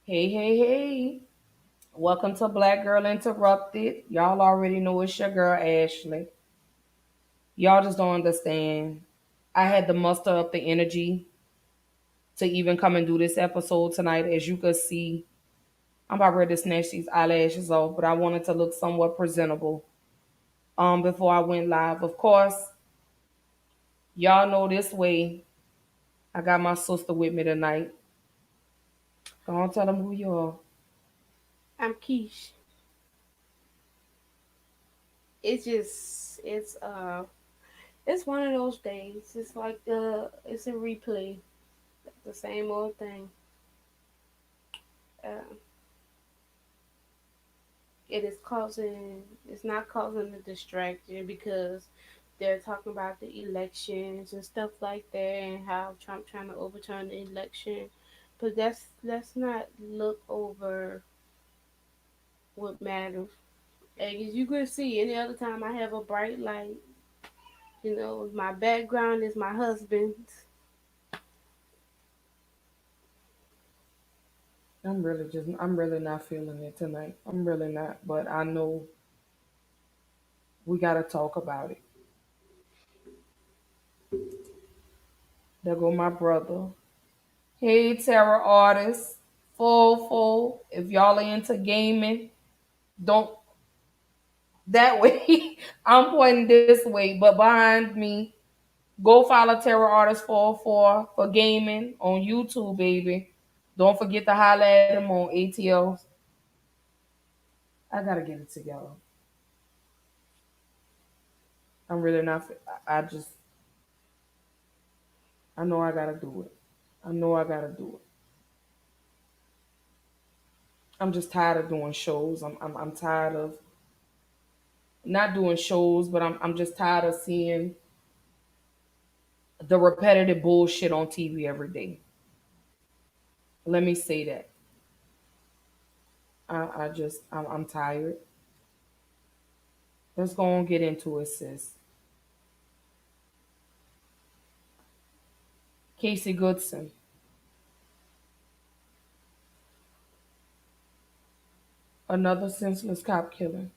Hey, hey, hey. Welcome to Black Girl Interrupted. Y'all already know it's your girl, Ashley. Y'all just don't understand. I had to muster up the energy to even come and do this episode tonight. As you could see, I'm about ready to snatch these eyelashes off, but I wanted to look somewhat presentable before I went live. Of course, y'all know this way. I got my sister with me tonight. Go on, tell them who you are. I'm Keish. It's one of those days. It's a replay, the same old thing. Uh, it's not causing a distraction because they're talking about the elections and stuff like that and how Trump trying to overturn the election. But let's not look over what matters. Like, as you can see, any other time I have a bright light, my background is my husband's. I'm really not feeling it tonight. I'm really not, but I know we got to talk about it. There go my brother. Hey, terror artists, full. If y'all are into gaming, don't that way. I'm pointing this way, but behind me, go follow Terror Artist 404 for gaming on YouTube, baby. Don't forget to holler at him on ATLs. I gotta get it together. I'm really not. I just. I know I gotta do it. I know I gotta do it. I'm just tired of doing shows. I'm tired of not doing shows, but I'm just tired of seeing the repetitive bullshit on TV every day. Let me say that. I'm tired. Let's go and get into it, sis. Casey Goodson, another senseless cop killing.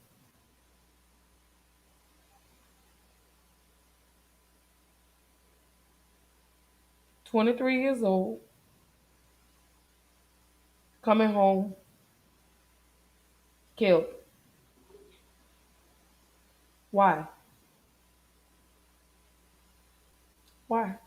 23 years old, coming home, killed. Why? Why?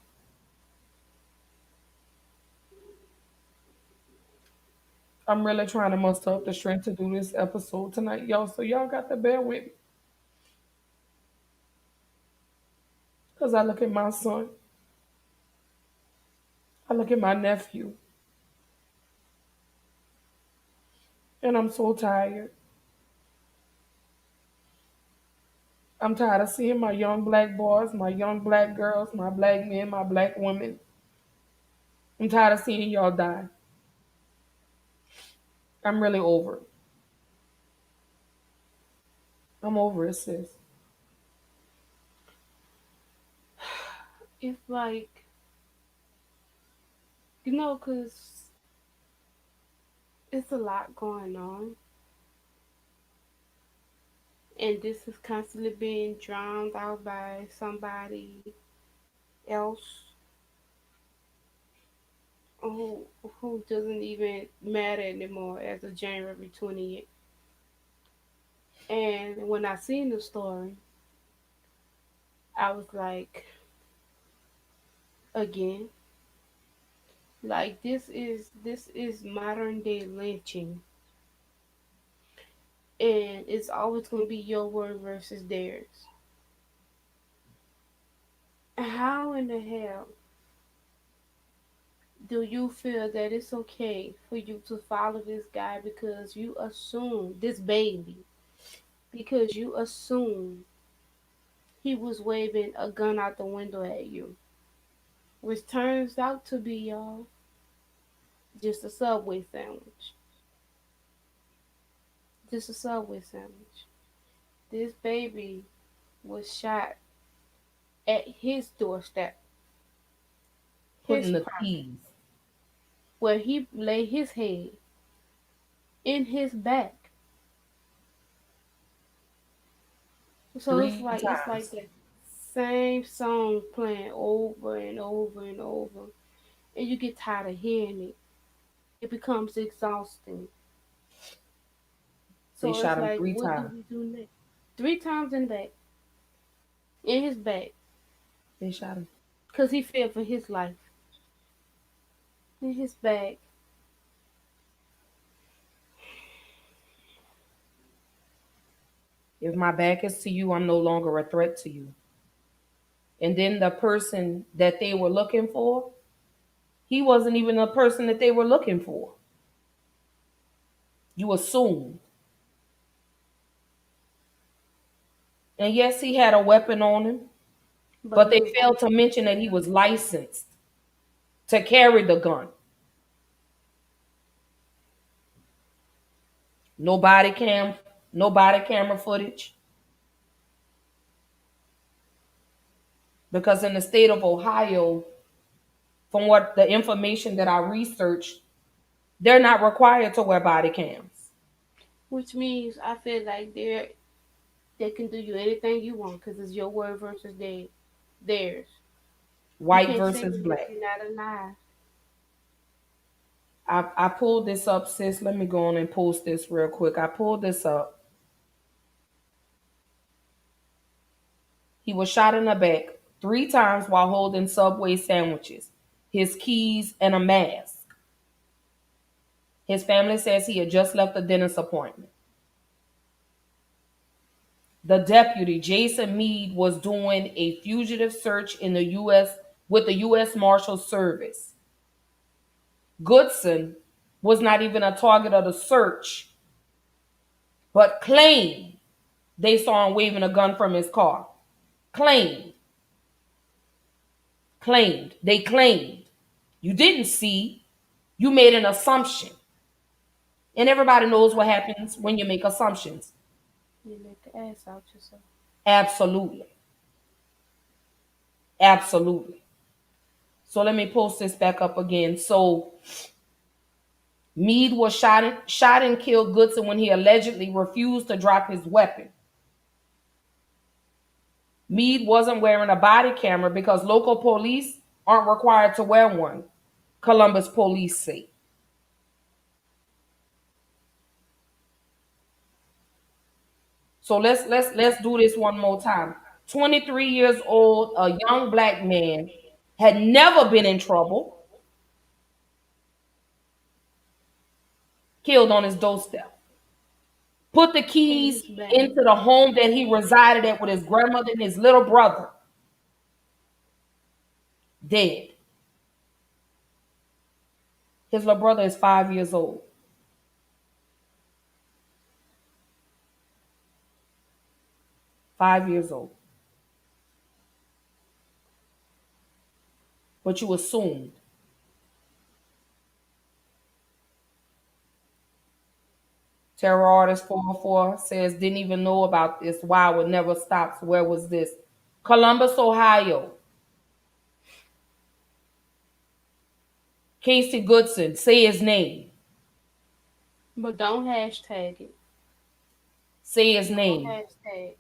I'm really trying to muster up the strength to do this episode tonight, y'all. So y'all got to bear with me. Because I look at my son, I look at my nephew, and I'm so tired. I'm tired of seeing my young black boys, my young black girls, my black men, my black women. I'm tired of seeing y'all die. I'm really over it. I'm over it, sis. It's like, because it's a lot going on, and this is constantly being drowned out by somebody else who who doesn't even matter anymore as of January 20th. And when I seen the story, I was like, again, like this is modern day lynching, and it's always gonna be your word versus theirs. How in the hell do you feel that it's okay for you to follow this guy because you assume this baby because you assume he was waving a gun out the window at you, which turns out to be, y'all, just a Subway sandwich. Just a Subway sandwich. This baby was shot at his doorstep, his Putting the property, keys. where he lay his head. in his back. So Three it's times. like the same song playing over and over and over, and you get tired of hearing it. It becomes exhausting. They So shot it's him like, three what do times. we do next? 3 times in the back, in his back, They shot him. cause he feared for his life. In his back. If my back is to you, I'm no longer a threat to you. And then the person that they were looking for, he wasn't even the person that they were looking for. You assumed. And yes, he had a weapon on him, But but they look, failed to mention that he was licensed to carry the gun. No body cam, no body camera footage. Because in the state of Ohio, from what the information that I researched, they're not required to wear body cams. which means I feel like they can do you anything you want because it's your word versus theirs. You White can't say versus that if black. you're not alive. I pulled this up, sis. Let me go on and post this real quick. I pulled this up. He was shot in the back 3 times while holding Subway sandwiches, his keys, and a mask. His family says he had just left a dentist appointment. The deputy, Jason Mead, was doing a fugitive search in the U.S. with the U.S. Marshal Service. Goodson was not even a target of the search, but claimed they saw him waving a gun from his car. Claimed. Claimed. They claimed. You didn't see. You made an assumption. And everybody knows what happens when you make assumptions. You make the ass out yourself. Absolutely. Absolutely. So let me post this back up again. So Mead was shot and killed Goodson when he allegedly refused to drop his weapon. Mead wasn't wearing a body camera because local police aren't required to wear one, Columbus police say. So let's do this one more time. 23 years old, a young black man, had never been in trouble, killed on his doorstep. Put the In keys his back. into the home that he resided at with his grandmother and his little brother. Dead. His little brother is 5 years old. 5 years old. But you assumed. Terror Artist 404 says, didn't even know about this. Wow, it never stops. Where was this? Columbus, Ohio. Casey Goodson, say his name. But don't hashtag it. Say his No name. hashtags.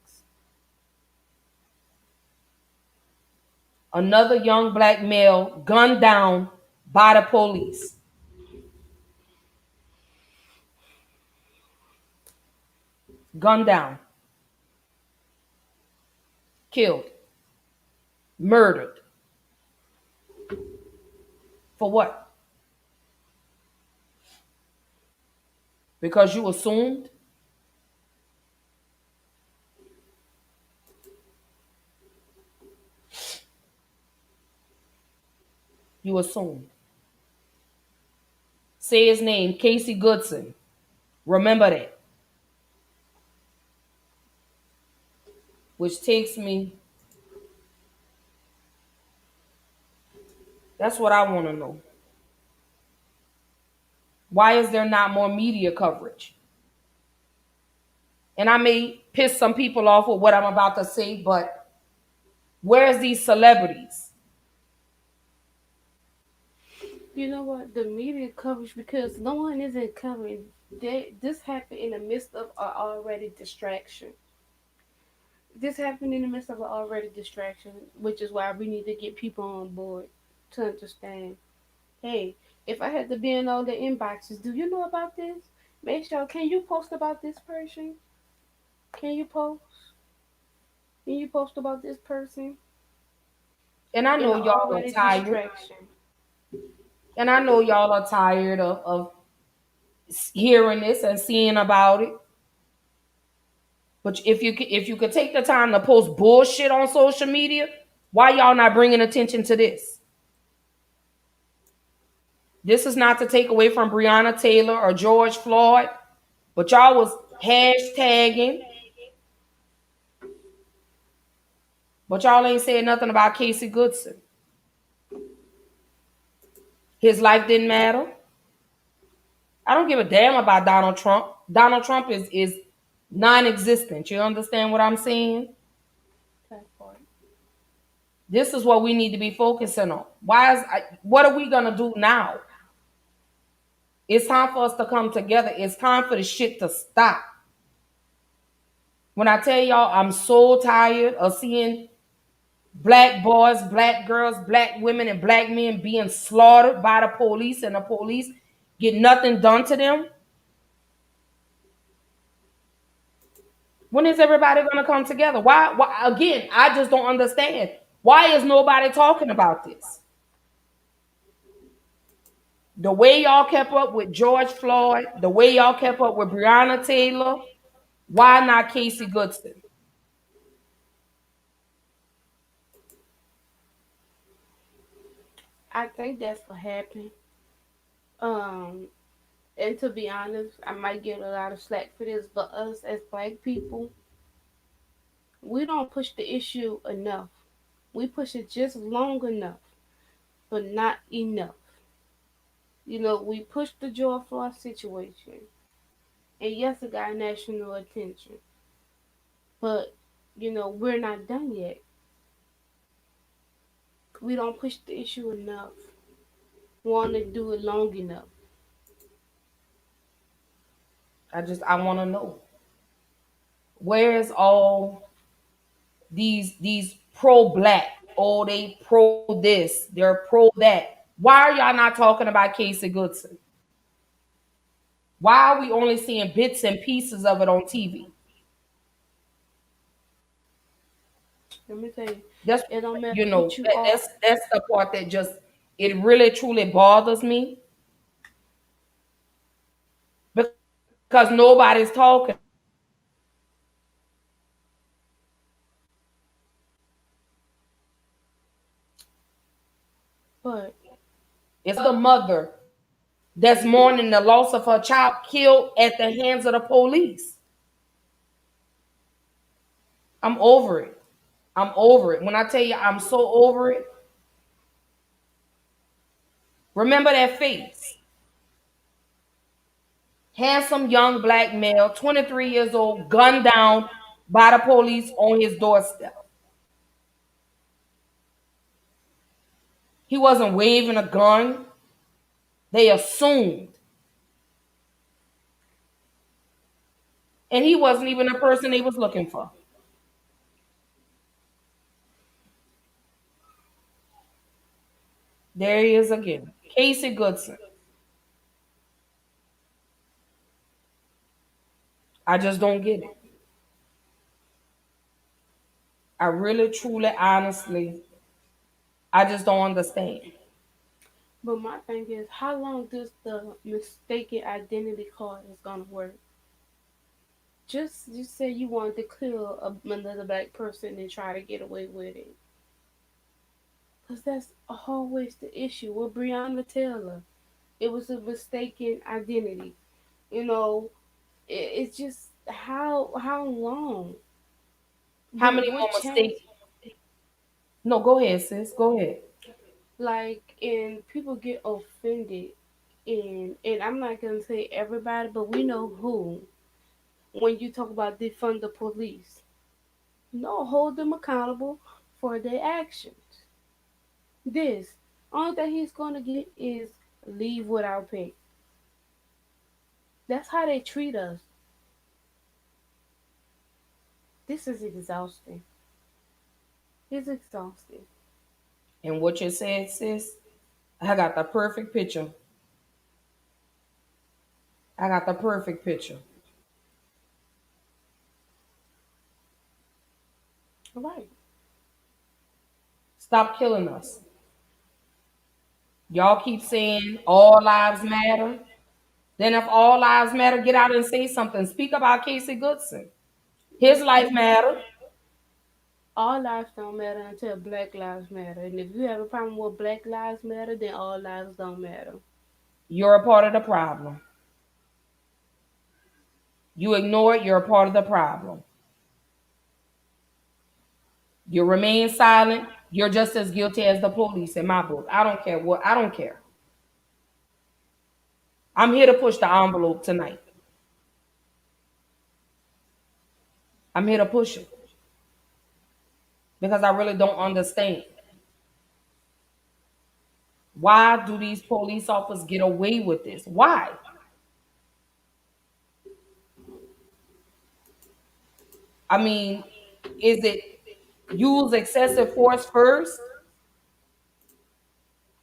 Another young black male gunned down by the police. Gunned down. Killed. Murdered. For what? Because you assumed? You assumed. Say his name, Casey Goodson. Remember that. Which takes me, that's what I want to know. Why is there not more media coverage? And I may piss some people off with what I'm about to say, but where's these celebrities? You know what? The media coverage because no one isn't covering. This happened in the midst of a already distraction. This happened in the midst of an already distraction, which is why we need to get people on board to understand. Hey, if I had to be in all the inboxes, do you know about this? Make sure. Can you post about this person? Can you post? Can you post about this person? And I In know an y'all are already tired. distraction. And I know y'all are tired of hearing this and seeing about it. But if you could take the time to post bullshit on social media, why y'all not bringing attention to this? This is not to take away from Breonna Taylor or George Floyd, but y'all was hashtagging, but y'all ain't saying nothing about Casey Goodson. His life didn't matter. I don't give a damn about Donald Trump. Donald Trump is non-existent. You understand what I'm saying? That part. This is what we need to be focusing on. What are we gonna do now? It's time for us to come together. It's time for the shit to stop. When I tell y'all, I'm so tired of seeing black boys, black girls, black women, and black men being slaughtered by the police, and the police get nothing done to them. When is everybody gonna come together? Why again? I just don't understand. Why is nobody talking about this? The way y'all kept up with George Floyd, the way y'all kept up with Breonna Taylor, why not Casey Goodson? I think that's what happened. Um, and to be honest, I might get a lot of slack for this, but us as black people, we don't push the issue enough. We push it just long enough, but not enough. We pushed the George Floyd situation, and yes, it got national attention, but we're not done yet. We don't push the issue enough. Want to do it long enough. I want to know, where's all these pro black? Oh, they pro this, they're pro that. Why are y'all not talking about Casey Goodson? Why are we only seeing bits and pieces of it on TV? Let me tell you, That's it don't matter what you are. that's the part that just it really truly bothers me because nobody's talking about it. But It's the mother that's mourning the loss of her child killed at the hands of the police. I'm over it. I'm over it. When I tell you I'm so over it, remember that face. Handsome young black male, 23 years old, gunned down by the police on his doorstep. He wasn't waving a gun. They assumed. And he wasn't even the person they was looking for. There he is again. Casey Goodson. I just don't get it. I really, truly, honestly, I just don't understand. my thing is, how long does the mistaken identity card is gonna work? Just say you wanted to kill another black person and try to get away with it, cause that's always the issue with Breonna Taylor. It was a mistaken identity. You know, it's just how long? How What many what more chance? mistakes? No, go ahead, sis. Go ahead. Like, and people get offended, and I'm not gonna say everybody, but we know who. When you talk about defund the police, no, hold them accountable for their actions. This only thing he's gonna get is leave without pay. That's how they treat us. This is exhausting. It's exhausting. And what you said, sis, I got the perfect picture. I got the perfect picture. Right. Stop killing us. Y'all keep saying all lives matter. Then if all lives matter, get out and say something. Speak about Casey Goodson. His life mattered. All lives don't matter until Black Lives Matter. And if you have a problem with Black Lives Matter, then all lives don't matter. You're a part of the problem. You ignore it, you're a part of the problem. You remain silent, you're just as guilty as the police in my book. I don't care what, I don't care. I'm here to push the envelope tonight. I'm here to push it because I really don't understand. Why do these police officers get away with this? Why? I mean, is it use excessive force first?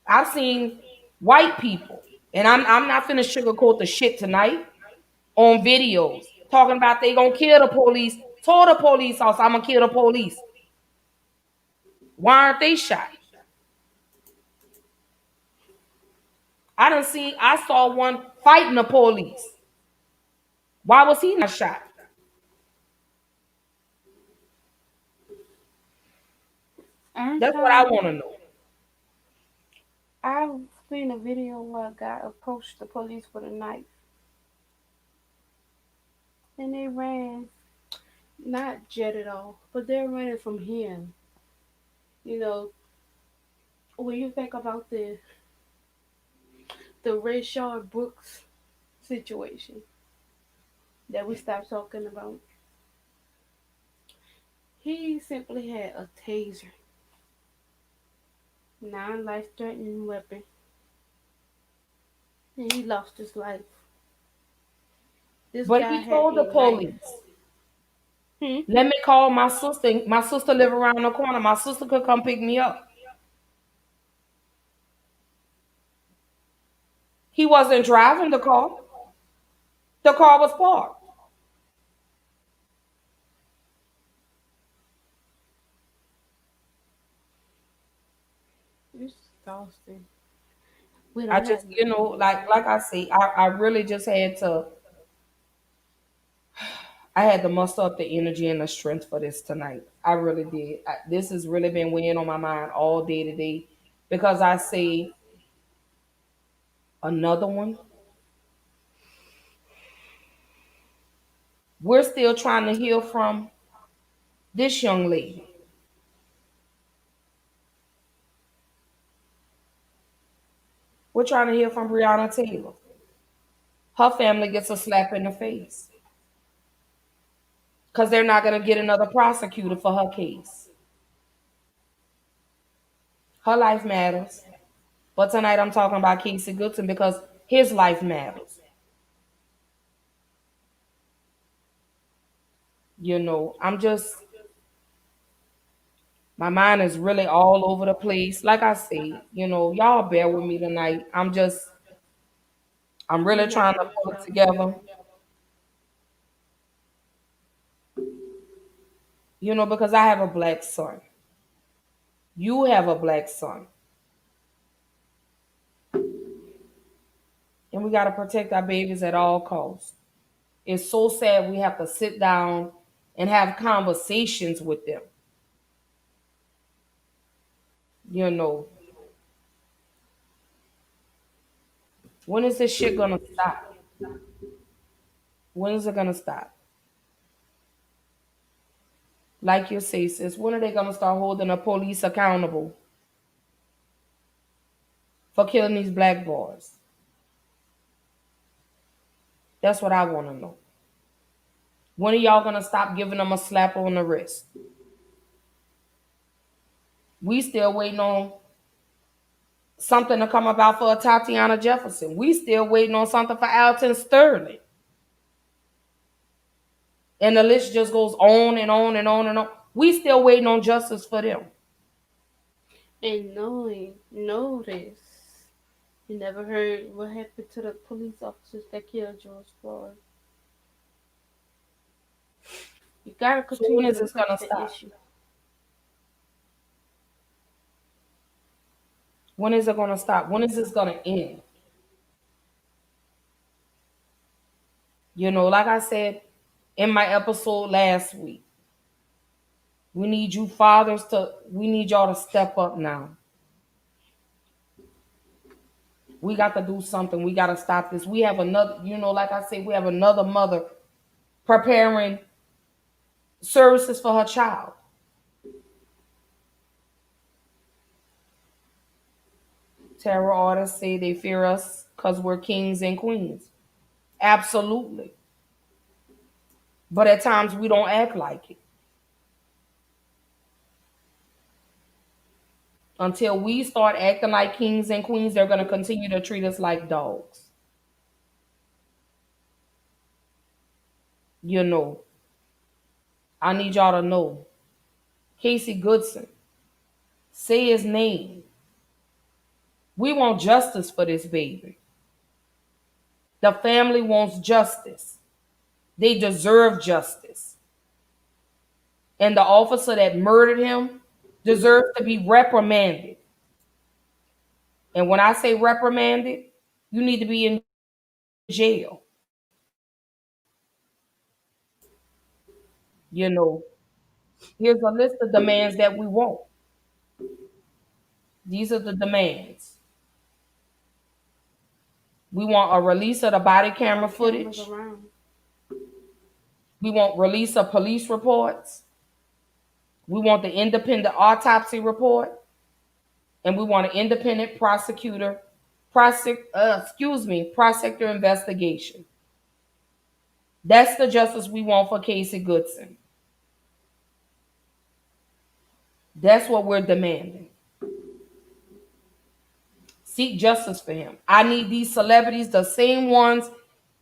I've seen white people, and I'm not finna sugarcoat the shit tonight on videos talking about they gonna kill the police. Told the police officer, I'm gonna kill the police. Why aren't they shot? I saw one fighting the police. Why was he not shot? I'm That's what I telling want you, to know. I've seen a video where a guy approached the police with a knife and they ran, not jetted off, but they're running from him. You know, when you think about the Rayshard Brooks situation that we stopped talking about, he simply had a taser, non-life threatening weapon, and he lost his life. This But guy he had told a the knife. police, Hmm? let me call my sister. My sister live around the corner. My sister could come pick me up. He wasn't driving the car. The car was parked. It's exhausting. We I don't just, have nothing else. like I say, I really just had to. I had to muster up the energy and the strength for this tonight. I really did. This has really been weighing on my mind all day today because I say another one. We're still trying to heal from this young lady. We're trying to heal from Breonna Taylor. Her family gets a slap in the face because they're not going to get another prosecutor for her case. Her life matters. But tonight I'm talking about Casey Goodson because his life matters. I'm just, my mind is really all over the place. Like I say, y'all bear with me tonight. I'm We really got trying to you, pull it Joe. together, because I have a black son. You have a black son. And we got to protect our babies at all costs. It's so sad we have to sit down and have conversations with them. You know, when is this shit gonna stop? When is it gonna stop? Like you say, sis, when are they gonna start holding the police accountable for killing these black boys? That's what I want to know. When are y'all gonna stop giving them a slap on the wrist? We still waiting on something to come about for Tatiana Jefferson. We still waiting on something for Alton Sterling. And the list just goes on and on and on and on. We still waiting on justice for them. And knowing, know this. You never heard what happened to the police officers that killed George Floyd. You gotta So when continue is to this press gonna the stop? issue. When is it gonna stop? When is this gonna end? Like I said in my episode last week, we need y'all to step up now. We got to do something. We got to stop this. We have another, like I said, we have another mother preparing services for her child. Tarot artists say they fear us because we're kings and queens. Absolutely. But at times we don't act like it. Until we start acting like kings and queens, they're going to continue to treat us like dogs. You know, I need y'all to know. Casey Goodson, say his name. We want justice for this baby. The family wants justice. They deserve justice. And the officer that murdered him deserves to be reprimanded. And when I say reprimanded, you need to be in jail. You know, here's a list of demands that we want. These are the demands. We want a release of the body camera No cameras footage. around. We want release of police reports. We want the independent autopsy report. And we want an independent prosecutor investigation. That's the justice we want for Casey Goodson. That's what we're demanding. Seek justice for him. I need these celebrities, the same ones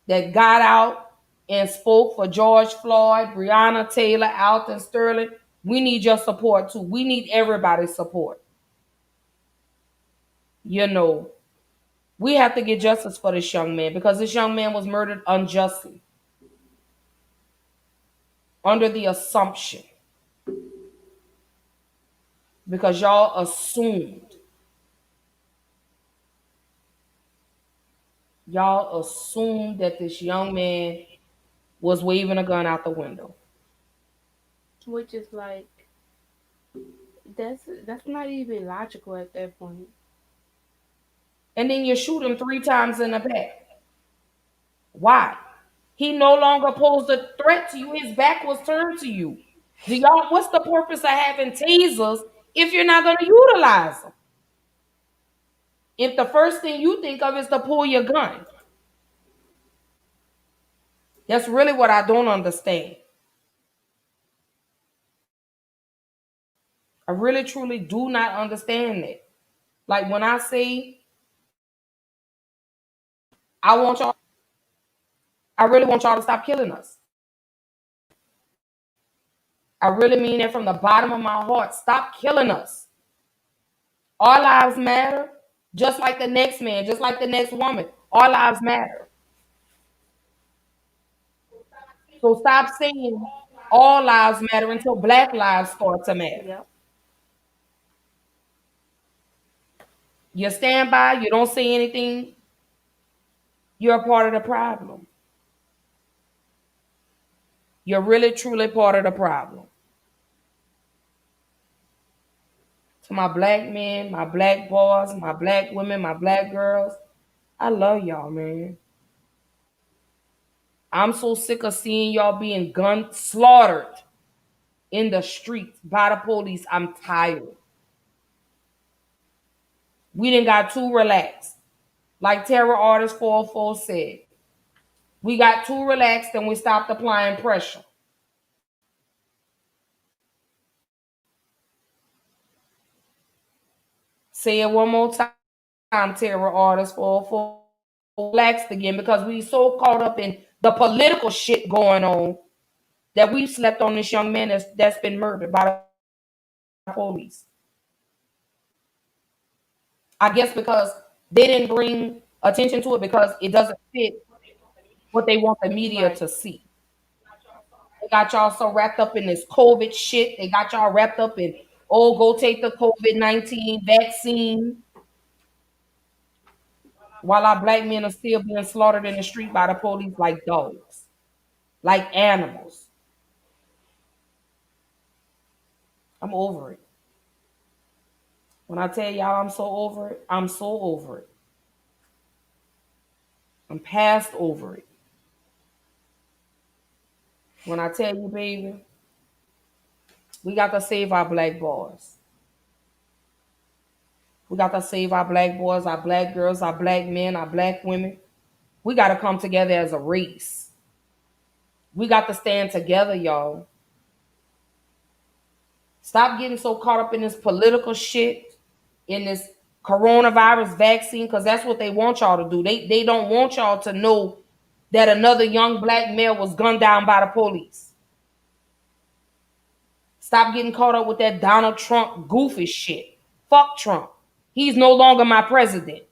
that got out and spoke for George Floyd, Breonna Taylor, Alton Sterling. We need your support too. We need everybody's support. You know, we have to get justice for this young man because this young man was murdered unjustly under the assumption because y'all assumed that this young man was waving a gun out the window. Which is like that's not even logical at that point. And then you shoot him 3 times in the back. Why? He no longer posed a threat to you. His back was turned to you. What's the purpose of having tasers if you're not going to utilize them? If the first thing you think of is to pull your gun. That's really what I don't understand. I really truly do not understand that. Like when I say I want y'all, I really want y'all to stop killing us. I really mean that from the bottom of my heart. Stop killing us. Our lives matter, just like the next man, just like the next woman. Our lives matter. So stop saying all lives matter until black lives start to matter. Yep. You stand by, you don't say anything, you're a part of the problem. You're really, truly part of the problem. To my black men, my black boys, my black women, my black girls, I love y'all, man. I'm so sick of seeing y'all being gun slaughtered in the streets by the police. I'm tired. We didn't got too relaxed. Like Terror Artist 404 said, we got too relaxed and we stopped applying pressure. Say it one more time, Terror Artist 404. Relaxed again because we so caught up in the political shit going on that we slept on this young man that's been murdered by the police. I guess because they didn't bring attention to it because it doesn't fit what they want the media Right. to see. They got y'all so wrapped up in this COVID shit. They got y'all wrapped up in, oh, go take the COVID-19 vaccine while our black men are still being slaughtered in the street by the police like dogs, like animals. I'm over it. When I tell y'all I'm so over it, I'm so over it. I'm past over it. When I tell you, baby, we got to save our black boys. We got to save our black boys, our black girls, our black men, our black women. We got to come together as a race. We got to stand together, y'all. Stop getting so caught up in this political shit, in this coronavirus vaccine, because that's what they want y'all to do. They don't want y'all to know that another young black male was gunned down by the police. Stop getting caught up with that Donald Trump goofy shit. Fuck Trump. He's no longer my president.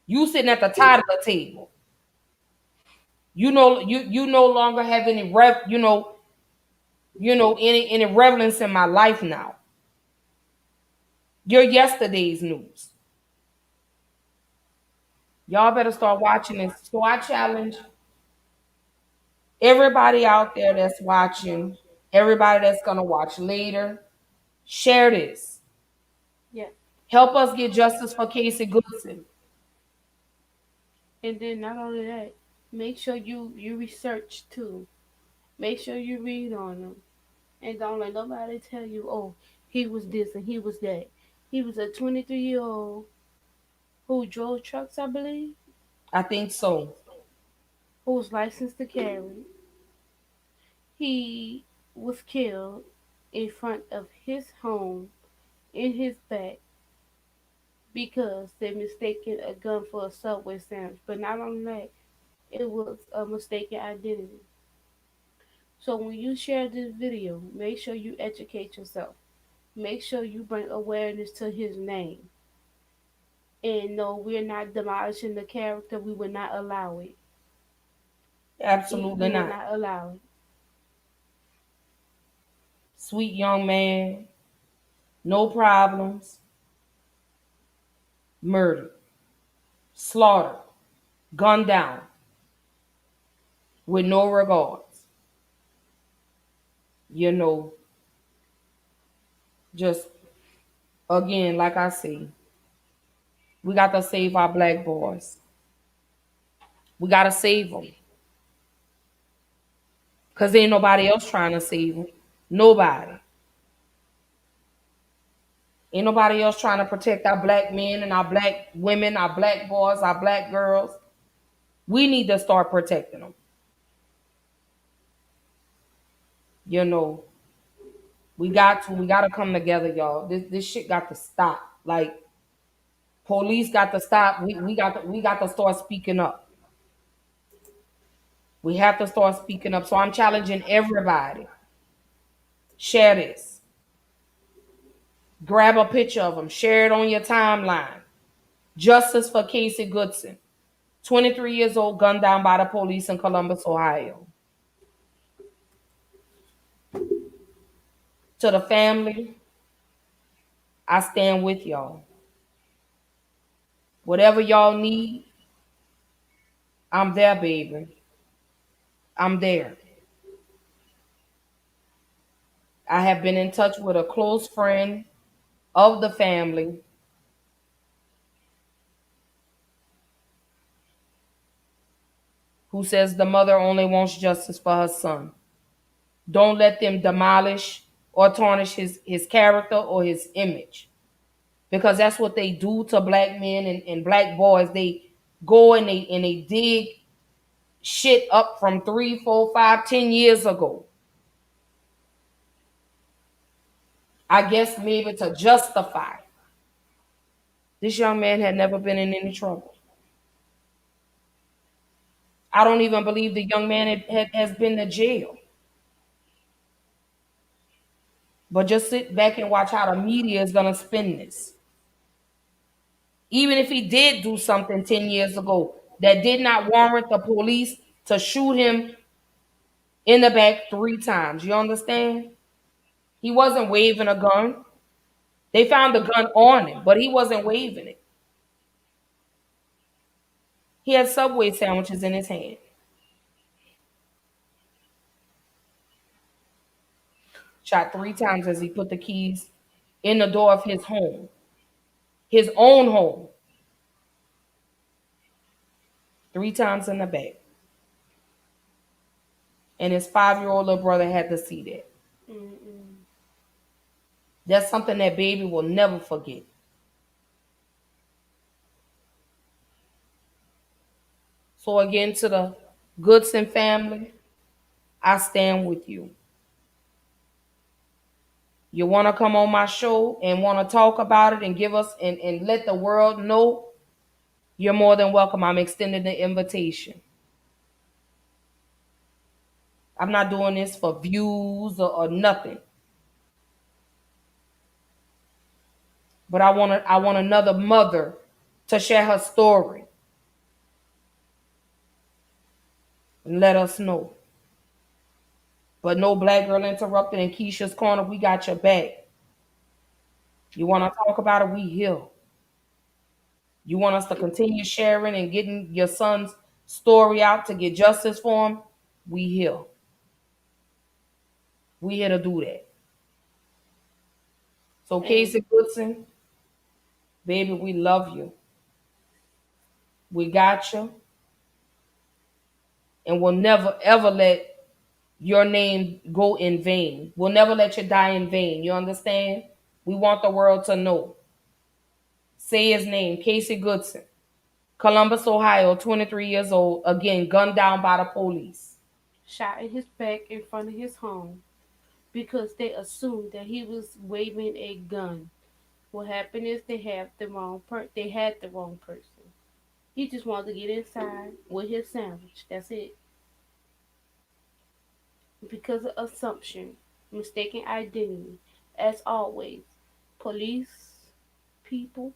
You sitting at the top of the table. You no longer have any any relevance in my life now. You're yesterday's news. Y'all better start watching this. So I challenge everybody out there that's watching, everybody that's gonna watch later, share this. Yeah. Help us get justice for Casey Goodson. And then not only that, make sure you research too. Make sure you read on them, and don't let nobody tell you, oh, he was this and he was that. He was a 23-year-old who drove trucks, I believe, I think so. who was licensed to carry. He was killed in front of his home in his back because they mistaken a gun for a Subway sandwich. But not only that, it was a mistaken identity. So when you share this video, make sure you educate yourself. Make sure you bring awareness to his name. And no, we're not demolishing the character. We will not allow it. Absolutely We will not. not allow it. Sweet young man, no problems, murdered, slaughtered, gunned down with no regards. You know, just again, like I say, we got to save our black boys. We got to save them because ain't nobody else trying to save them. Nobody. Ain't nobody else trying to protect our black men and our black women, our black boys, our black girls. We need to start protecting them. You know, we got to come together, y'all. This shit got to stop. Like police got to stop. We got to start speaking up. We have to start speaking up. So I'm challenging everybody. Share this. Grab a picture of them. Share it on your timeline. Justice for Casey Goodson, 23 years old, gunned down by the police in Columbus, Ohio. To the family, I stand with y'all. Whatever y'all need, I'm there, baby. I'm there. I have been in touch with a close friend of the family who says the mother only wants justice for her son. Don't let them demolish or tarnish his character or his image. Because that's what they do to black men and black boys. They go and they dig shit up from 3, 4, 5, 10 years ago. I guess maybe to justify. This young man had never been in any trouble. I don't even believe the young man has been to jail. But just sit back and watch how the media is gonna spin this. Even if he did do something 10 years ago that did not warrant the police to shoot him in the back 3 times. You understand? He wasn't waving a gun. They found the gun on him, but he wasn't waving it. He had Subway sandwiches in his hand. Shot 3 times as he put the keys in the door of his home, his own home, 3 times in the back. And his 5-year-old little brother had to see that. Mm-mm. That's something that baby will never forget. So again, to the Goodson family, I stand with you. You want to come on my show and want to talk about it and give us and let the world know, you're more than welcome. I'm extending the invitation. I'm not doing this for views or nothing. But I want another mother to share her story and let us know. But no Black Girl Interrupted in Keisha's Corner. We got your back. You want to talk about it? We here. You want us to continue sharing and getting your son's story out to get justice for him? We here. We here to do that. So And Casey Goodson, baby, we love you. We got you. And we'll never ever let your name go in vain. We'll never let you die in vain. You understand? We want the world to know. Say his name, Casey Goodson. Columbus, Ohio, 23 years old. Again, gunned down by the police. shot in his back in front of his home because they assumed that he was waving a gun. What happened is they had the wrong person. He just wanted to get inside with his sandwich. That's it. Because of assumption, mistaken identity, as always, police, people,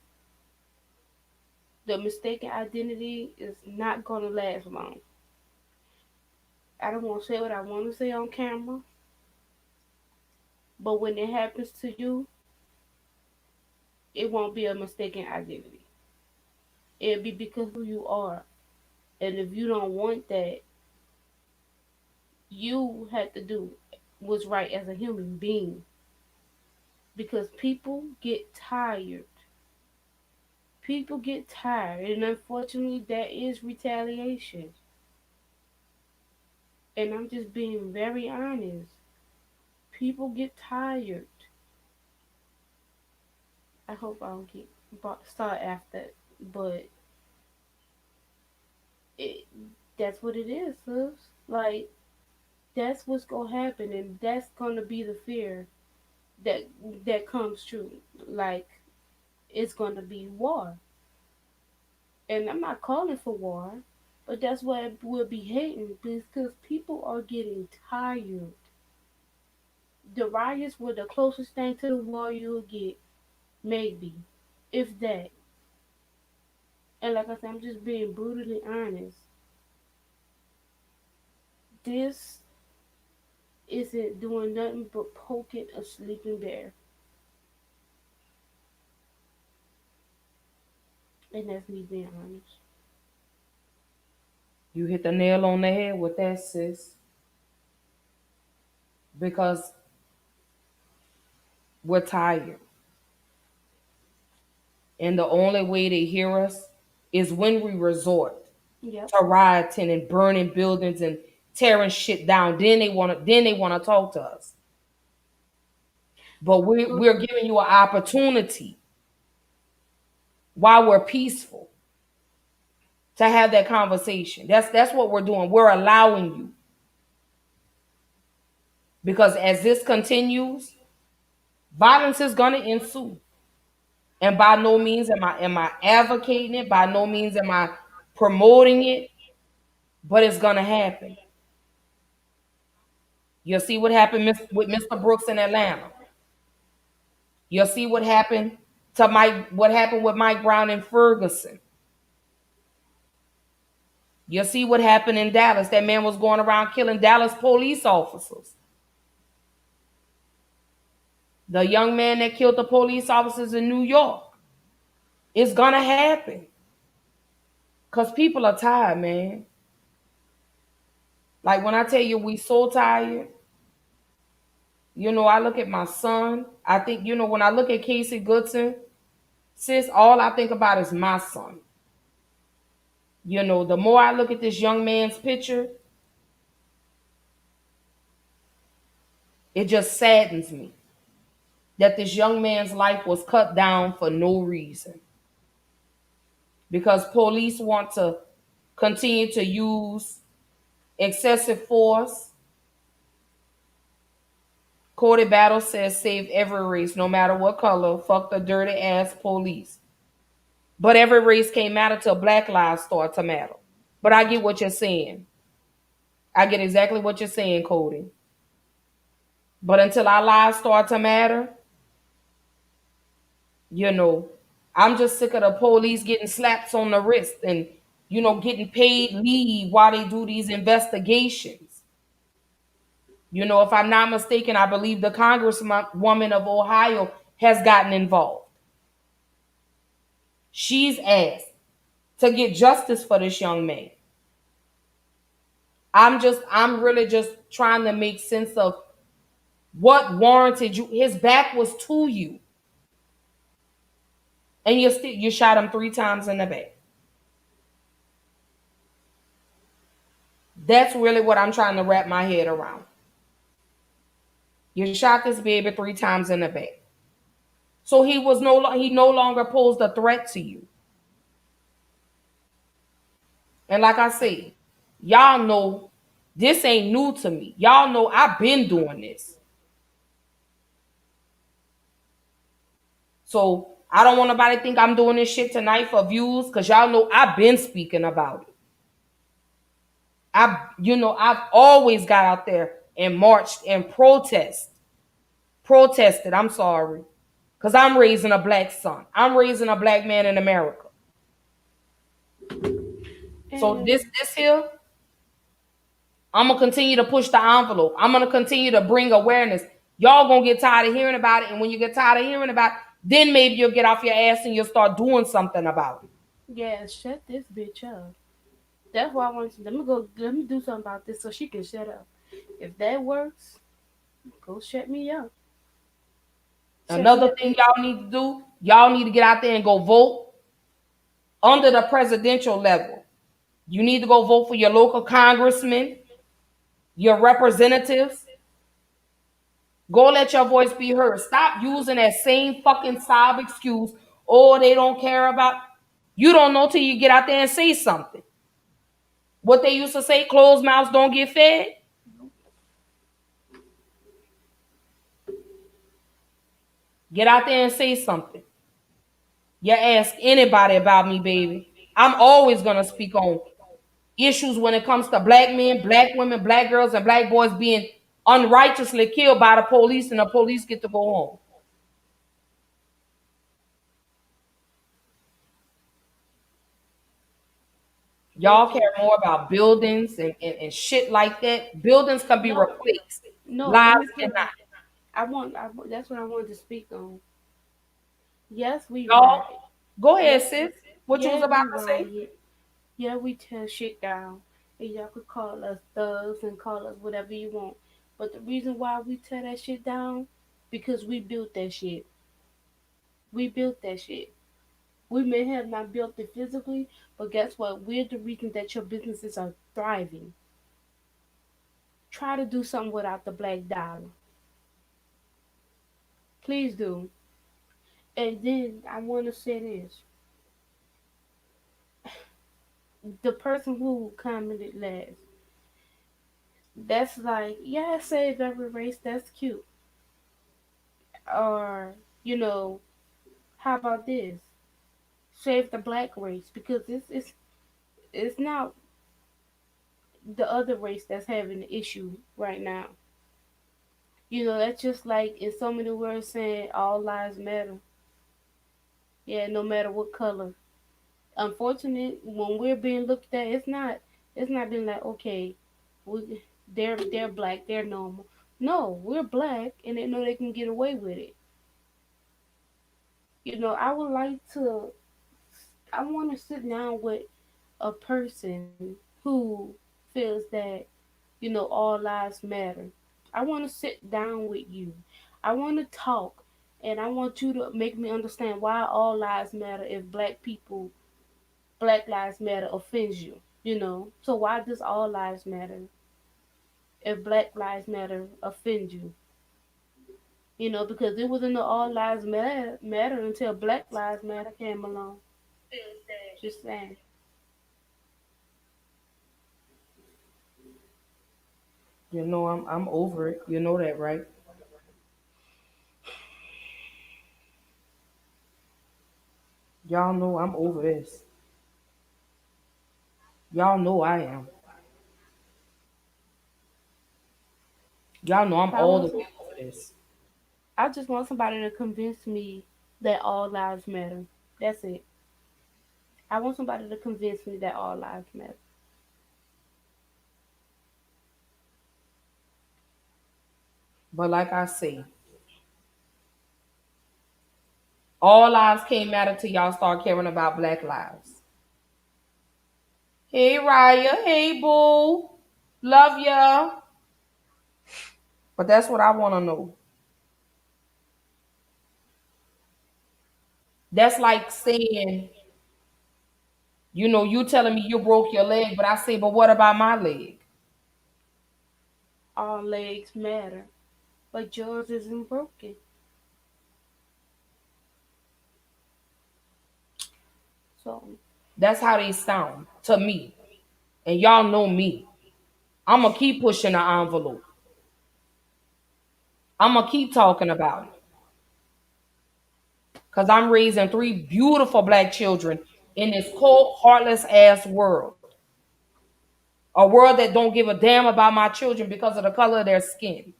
the mistaken identity is not gonna last long. I don't want to say what I want to say on camera, but when it happens to you, it won't be a mistaken identity. It'll be because who you are. And if you don't want that, you had to do what's right as a human being. Because people get tired. People get tired. And unfortunately, that is retaliation. And I'm just being very honest. People get tired. I hope I don't get start after, but it that's what it is, sis. Like that's what's gonna happen, and that's gonna be the fear that that comes true. Like it's gonna be war, and I'm not calling for war, but that's what we'll be hating because people are getting tired. The riots were the closest thing to the war you'll get, maybe, if that. And like I said, I'm just being brutally honest. This isn't doing nothing but poking a sleeping bear. And that's me being honest. You hit the nail on the head with that, sis. Because we're tired. And the only way they hear us is when we resort Yep. to rioting and burning buildings and tearing shit down. Then they wanna talk to us. But But we're giving you an opportunity while we're peaceful to have that conversation. That's what we're doing. We're allowing you. Because as this continues, violence is gonna ensue. And by no means am I advocating it, by no means am I promoting it, but it's gonna happen. You'll see what happened with Mr. Brooks in Atlanta. You'll see what happened to what happened with Mike Brown and Ferguson. You'll see what happened in Dallas. That man was going around killing Dallas police officers. The young man that killed the police officers in New York. It's gonna happen. Cause people are tired, man. Like when I tell you we so tired, I look at my son. I think, when I look at Casey Goodson, sis, all I think about is my son. The more I look at this young man's picture, it just saddens me that this young man's life was cut down for no reason. Because police want to continue to use excessive force. Cody Battle says save every race, no matter what color. Fuck the dirty ass police. But every race can't matter till black lives start to matter. But I get what you're saying. I get exactly what you're saying, Cody. But until our lives start to matter, you know, I'm just sick of the police getting slaps on the wrist and, getting paid leave while they do these investigations. If I'm not mistaken, I believe the Congresswoman of Ohio has gotten involved. She's asked to get justice for this young man. I'm really just trying to make sense of what warranted you. His back was to you, and you shot him 3 times in the back. That's really what I'm trying to wrap my head around. You shot this baby 3 times in the back, so he no longer posed a threat to you. And like I said, y'all know this ain't new to me. Y'all know I've been doing this. So I don't want nobody to think I'm doing this shit tonight for views, because y'all know I've been speaking about it. I've always got out there and marched and protested. I'm sorry, because I'm raising a black son. I'm raising a black man in America. So this And this here, I'm gonna continue to push the envelope. I'm gonna continue to bring awareness. Y'all gonna get tired of hearing about it, and when you get tired of hearing about it, then maybe you'll get off your ass and you'll start doing something about it. yeah, shut this bitch up. That's why I want to. Let me do something about this so she can shut up. If that works, go shut me up. Shut me Another up. thing y'all need to do, y'all need to get out there and go vote under the presidential level. You need to go vote for your local congressmen, your representatives. Go let your voice be heard. Stop using that same fucking sob excuse. Oh, they don't care about. You don't know till you get out there and say something. What they used to say, closed mouths don't get fed. Get out there and say something. You ask anybody about me, baby. I'm always gonna speak on issues when it comes to black men, black women, black girls, and black boys being unrighteously killed by the police, and the police get to go home. Y'all It's care more about buildings and shit like that. Buildings can be no, replaced. no. Let me Lives put cannot. it. That's what I wanted to speak on. Yes, we Y'all, riot. go ahead, Yes, sis. What you was yeah, we about to say? riot. Yeah, we tear shit down. And y'all could call us thugs and call us whatever you want. But the reason why we tear that shit down, because we built that shit. We built that shit. We may have not built it physically, but guess what? We're the reason that your businesses are thriving. Try to do something without the black dollar. Please do. And then I want to say this. The person who commented last, that's like, yeah, save every race, that's cute. Or, you know, how about this? Save the black race, because it's not the other race that's having the issue right now. That's just like in so many words saying all lives matter. Yeah, no matter what color. Unfortunate when we're being looked at, it's not being like, okay, they're black, they're normal. No, we're black and they know they can get away with it. I would like to I want to sit down with a person who feels that, all lives matter. I want to sit down with you. I want to talk, and I want you to make me understand why all lives matter if Black Lives Matter offends you. So why does all lives matter if Black Lives Matter offends you? Because it wasn't the all lives matter until Black Lives Matter came along. Just saying. I'm over it. You know that, right? Y'all know I'm over this. Y'all know I am. Y'all know I'm I all the want way over this. I just want somebody to convince me that all lives matter. That's it. I want somebody to convince me that all lives matter. But like I say, all lives can't matter till y'all start caring about black lives. Hey Raya, hey boo. Love ya. But that's what I wanna know. That's like saying, you telling me you broke your leg, but I say, but what about my leg? All legs matter, but yours isn't broken. So That's how they sound to me. And y'all know me. I'ma keep pushing the envelope. I'ma keep talking about it. Because I'm raising three beautiful black children in this cold, heartless ass world. A world that don't give a damn about my children because of the color of their skin.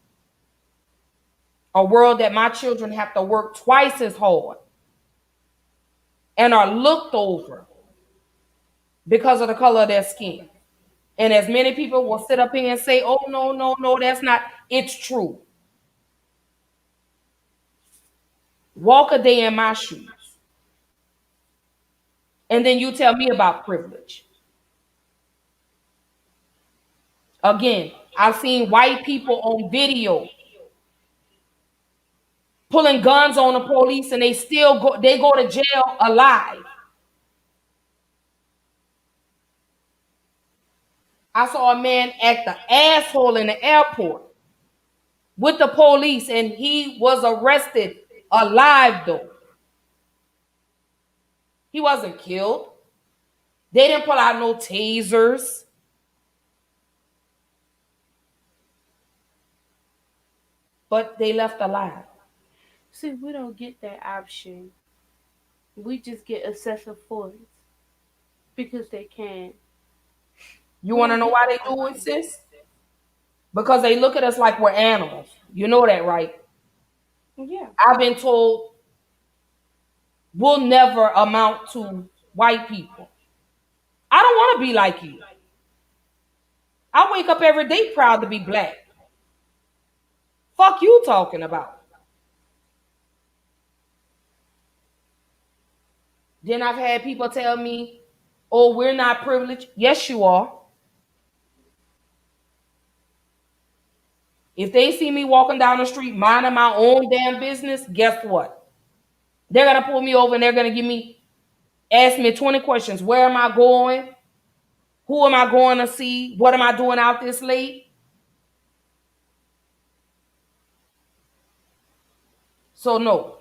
A world that my children have to work twice as hard and are looked over because of the color of their skin. And as many people will sit up here and say, oh, no, no, no, that's not, it's true. Walk a day in my shoes. And then you tell me about privilege. Again, I've seen white people on video pulling guns on the police and they go to jail alive. I saw a man act the asshole in the airport with the police and he was arrested alive though. He wasn't killed. They didn't pull out no tasers, but they left alive. see, we don't get that option. We just get excessive force because they can. You We want to don't know get why the they do it, option. sis? Because they look at us like we're animals. You know that, right? Yeah. I've been told we'll never amount to white people. I don't want to be like you. I wake up every day proud to be black. Fuck you talking about. Then I've had people tell me, oh, we're not privileged. Yes, you are. If they see me walking down the street minding my own damn business, guess what? They're gonna pull me over and they're gonna ask me 20 questions. Where am I going? Who am I going to see? What am I doing out this late? So no,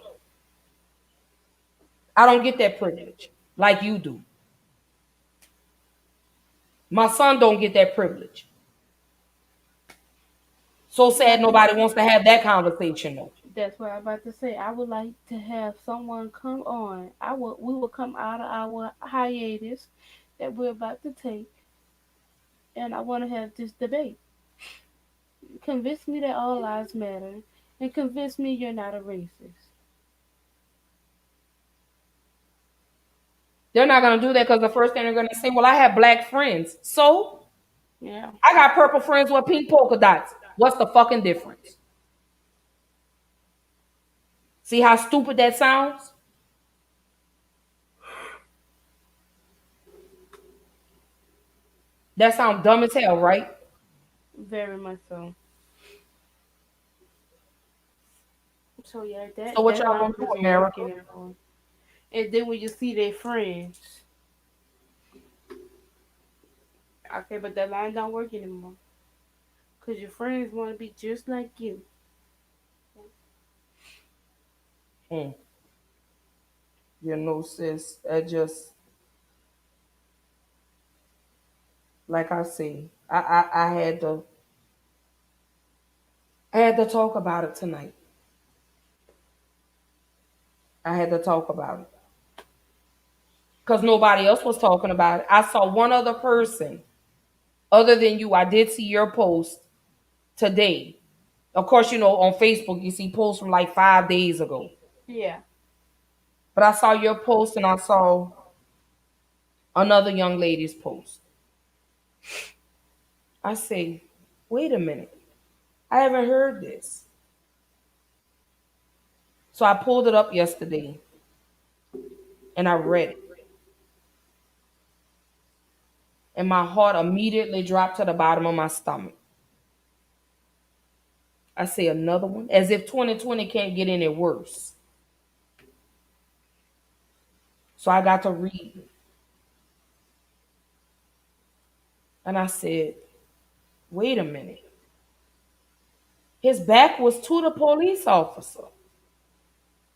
I don't get that privilege like you do. My son don't get that privilege. So sad Like I nobody said, wants to have that conversation though. that's what I'm about to say. I would like to have someone come on. We will come out of our hiatus that we're about to take, and I want to have this debate. Convince me that all lives matter, and convince me you're not a racist. They're not gonna do that because the first thing they're gonna say, well, I have black friends. So Yeah, I got purple friends with pink polka dots. What's the fucking difference? See how stupid that sounds? That sounds dumb as hell, right? very much so. So yeah, So that what that y'all line gonna do, doesn't work America? anymore. And then when you see their friends, okay, but that line don't work anymore. Cause your friends want to be just like you. Hmm. You know, sis, I just like I say, I had to talk about it tonight. I had to talk about it because nobody else was talking about it. I saw one other person other than you. I did see your post today. Of course, you know, on Facebook, you see posts from like 5 days ago. Yeah. But I saw your post and I saw another young lady's post. I say, wait a minute. I haven't heard this. So I pulled it up yesterday and I read it. And my heart immediately dropped to the bottom of my stomach. I say, another one? As if 2020 can't get any worse. So I got to read. And I said, wait a minute. His back was to the police officer.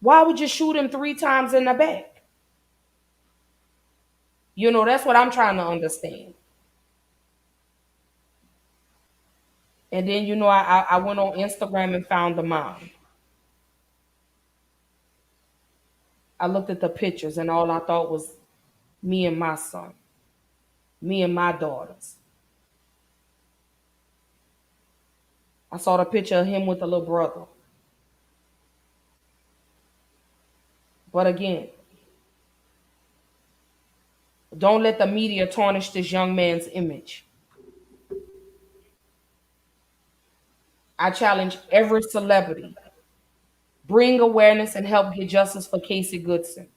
Why would you shoot him 3 times in the back? You know, that's what I'm trying to understand. And then, you know, I went on Instagram and found the mom. I looked at the pictures and all I thought was me and my son, me and my daughters. I saw the picture of him with the little brother. But again, don't let the media tarnish this young man's image. I challenge every celebrity, bring awareness and help get justice for Casey Goodson.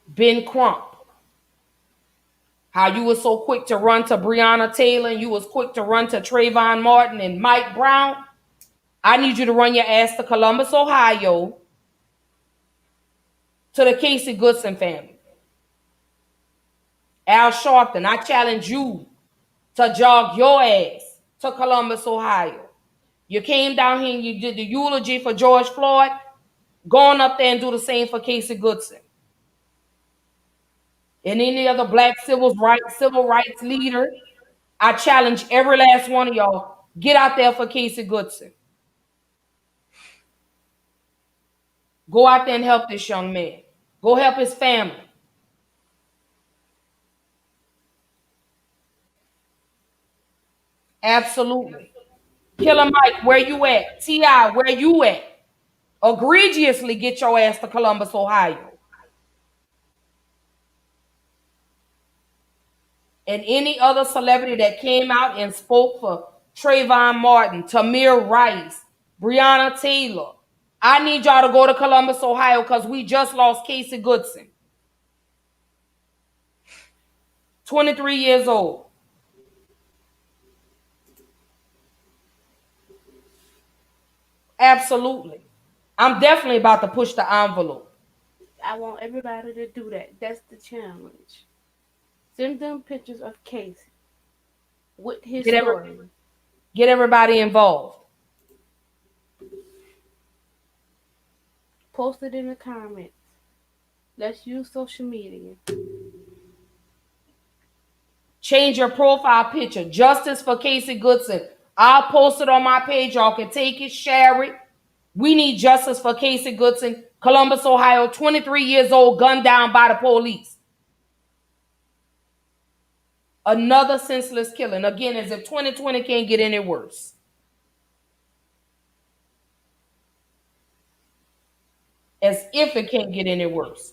Ben Crump, how you was so quick to run to Breonna Taylor and you was quick to run to Trayvon Martin and Mike Brown. I need you to run your ass to Columbus, Ohio, to the Casey Goodson family. Al Sharpton, I challenge you to jog your ass to Columbus, Ohio. You came down here and you did the eulogy for George Floyd. Go on up there and do the same for Casey Goodson. And any other black civil rights leader, I challenge every last one of y'all. Get out there for Casey Goodson. Go out there and help this young man. Go help his family. Absolutely. Killer Mike, where you at? T.I., where you at? Egregiously get your ass to Columbus, Ohio. And any other celebrity that came out and spoke for Trayvon Martin, Tamir Rice, Breonna Taylor. I need y'all to go to Columbus, Ohio, because we just lost Casey Goodson, 23 years old. Absolutely. I'm definitely about to push the envelope. I want everybody to do that. That's the challenge. Send them pictures of Casey with his Get every, story. get everybody involved. Post it in the comments. Let's use social media. Change your profile picture. Justice for Casey Goodson. I'll post it on my page. Y'all can take it, share it. We need justice for Casey Goodson, Columbus, Ohio, 23 years old, gunned down by the police. Another senseless killing. Again, as if 2020 can't get any worse. As if it can't get any worse.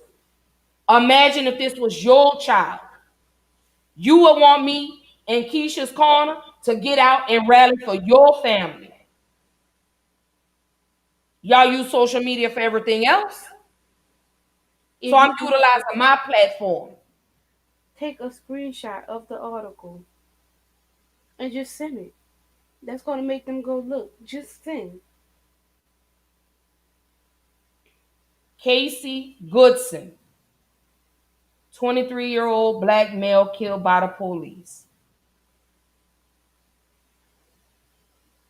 Imagine if this was your child. You would want me in Keisha's corner to get out and rally for your family. Y'all use social media for everything else. So If I'm you can utilizing my platform. take a screenshot of the article and just send it. That's going to make them go look. Just send. Casey Goodson, 23-year-old black male killed by the police.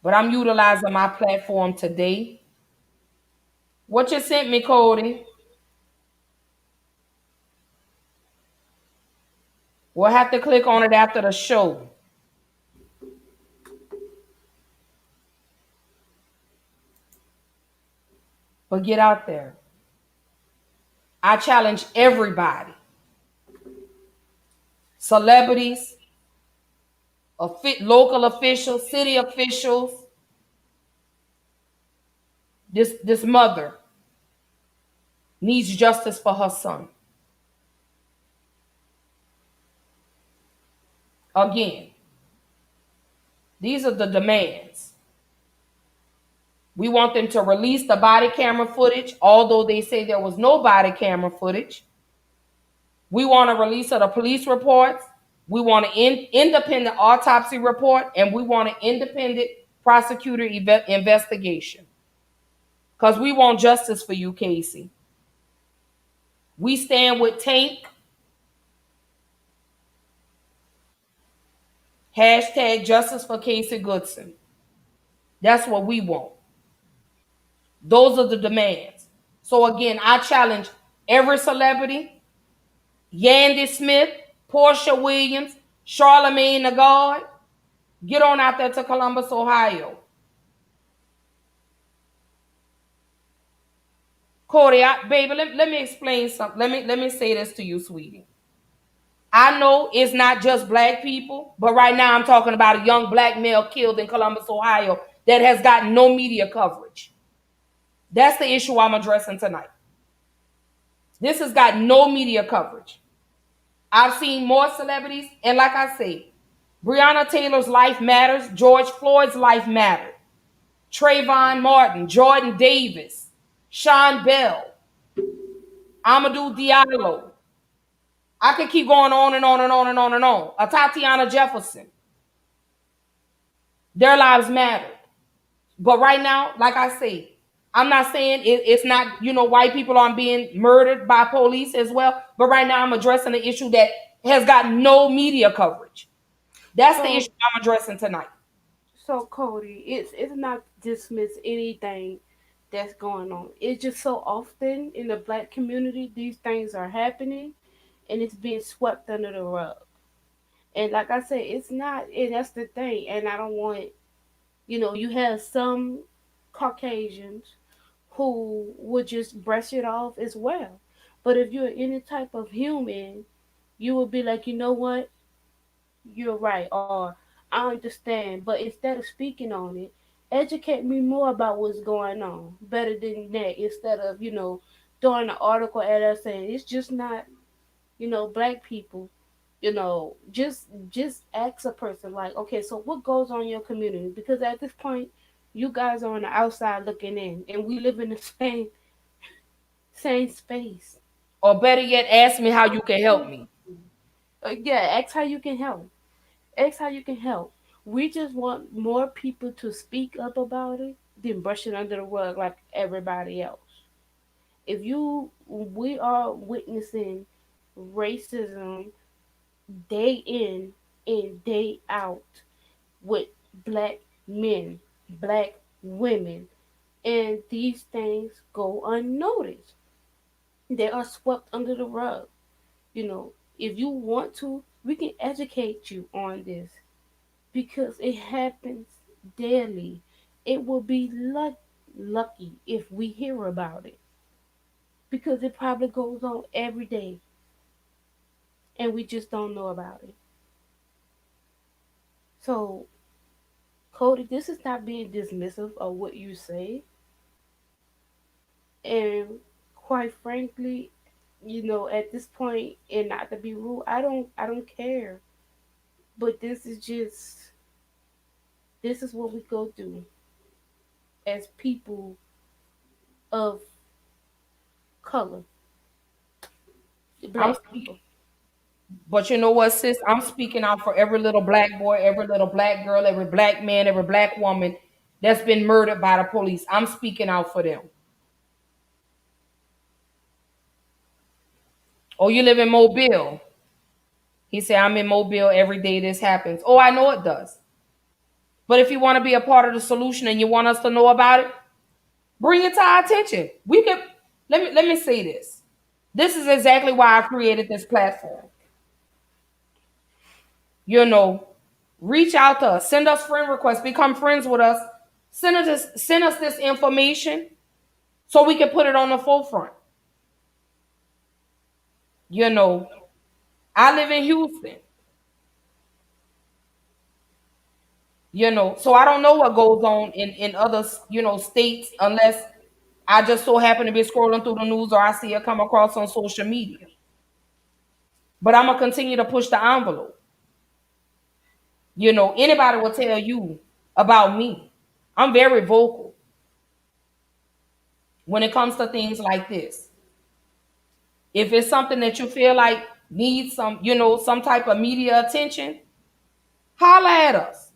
But I'm utilizing my platform today. What you sent me, Cody? We'll have to click on it after the show. But get out there. I challenge everybody, celebrities, local officials, city officials, this mother needs justice for her son. Again, these are the demands. We want them to release the body camera footage, although they say there was no body camera footage. We want a release of the police reports. We want an independent autopsy report, and we want an independent prosecutor investigation. Because we want justice for you, Casey. We stand with Tank. Hashtag justice for Casey Goodson. That's what we want. Those are the demands. So again, I challenge every celebrity, Yandy Smith, Portia Williams, Charlemagne the God, get on out there to Columbus, Ohio. Cody, baby, let me explain something. Let me say this to you, sweetie. I know it's not just black people, but right now I'm talking about a young black male killed in Columbus, Ohio, that has gotten no media coverage. That's the issue I'm addressing tonight. This has got no media coverage. I've seen more celebrities, and like I say, Breonna Taylor's life matters. George Floyd's life mattered. Trayvon Martin, Jordan Davis, Sean Bell, Amadou Diallo. I could keep going on and on and on and on and on. Tatiana Jefferson. Their lives mattered. But right now, like I say, I'm not saying it's not, white people aren't being murdered by police as well. But right now, I'm addressing an issue that has got no media coverage. That's the issue So, I'm addressing tonight. so Cody, it's not dismiss anything that's going on. It's just so often in the black community these things are happening, and it's being swept under the rug. And like I said, it's not. And that's the thing. And I don't want. You have some Caucasians who would just brush it off as well. But if you're any type of human, you would be like, you know what? You're right, or I understand. But instead of speaking on it, educate me more about what's going on. Better than that, instead of throwing an article at us saying it's just not black people. Just ask a person like, okay, so what goes on in your community? Because at this point, you guys are on the outside looking in, and we live in the same space. Or better yet, ask me how you can help me. Yeah, ask how you can help. Ask how you can help. We just want more people to speak up about it than brush it under the rug like everybody else. We are witnessing racism day in and day out with black men, black women, and these things go unnoticed. They are swept under the rug. If you want to, we can educate you on this because it happens daily. It will be lucky if we hear about it because it probably goes on every day and we just don't know about it. So, Cody, this is not being dismissive of what you say. And quite frankly, at this point, and not to be rude, I don't care. But this is what we go through as people of color, I'm black speaking, people. but you know what, sis? I'm speaking out for every little black boy, every little black girl, every black man, every black woman that's been murdered by the police. I'm speaking out for them. Oh, you live in Mobile? He said, I'm in Mobile every day this happens. Oh, I know it does. But if you want to be a part of the solution and you want us to know about it, bring it to our attention. We could let me say this. This is exactly why I created this platform. You know, reach out to us, send us friend requests, become friends with us, send us this information so we can put it on the forefront. You know, I live in Houston, so I don't know what goes on in other, states unless I just so happen to be scrolling through the news or I see it come across on social media. But I'm gonna continue to push the envelope. Anybody will tell you about me. I'm very vocal when it comes to things like this. If it's something that you feel like needs some type of media attention, holla at us.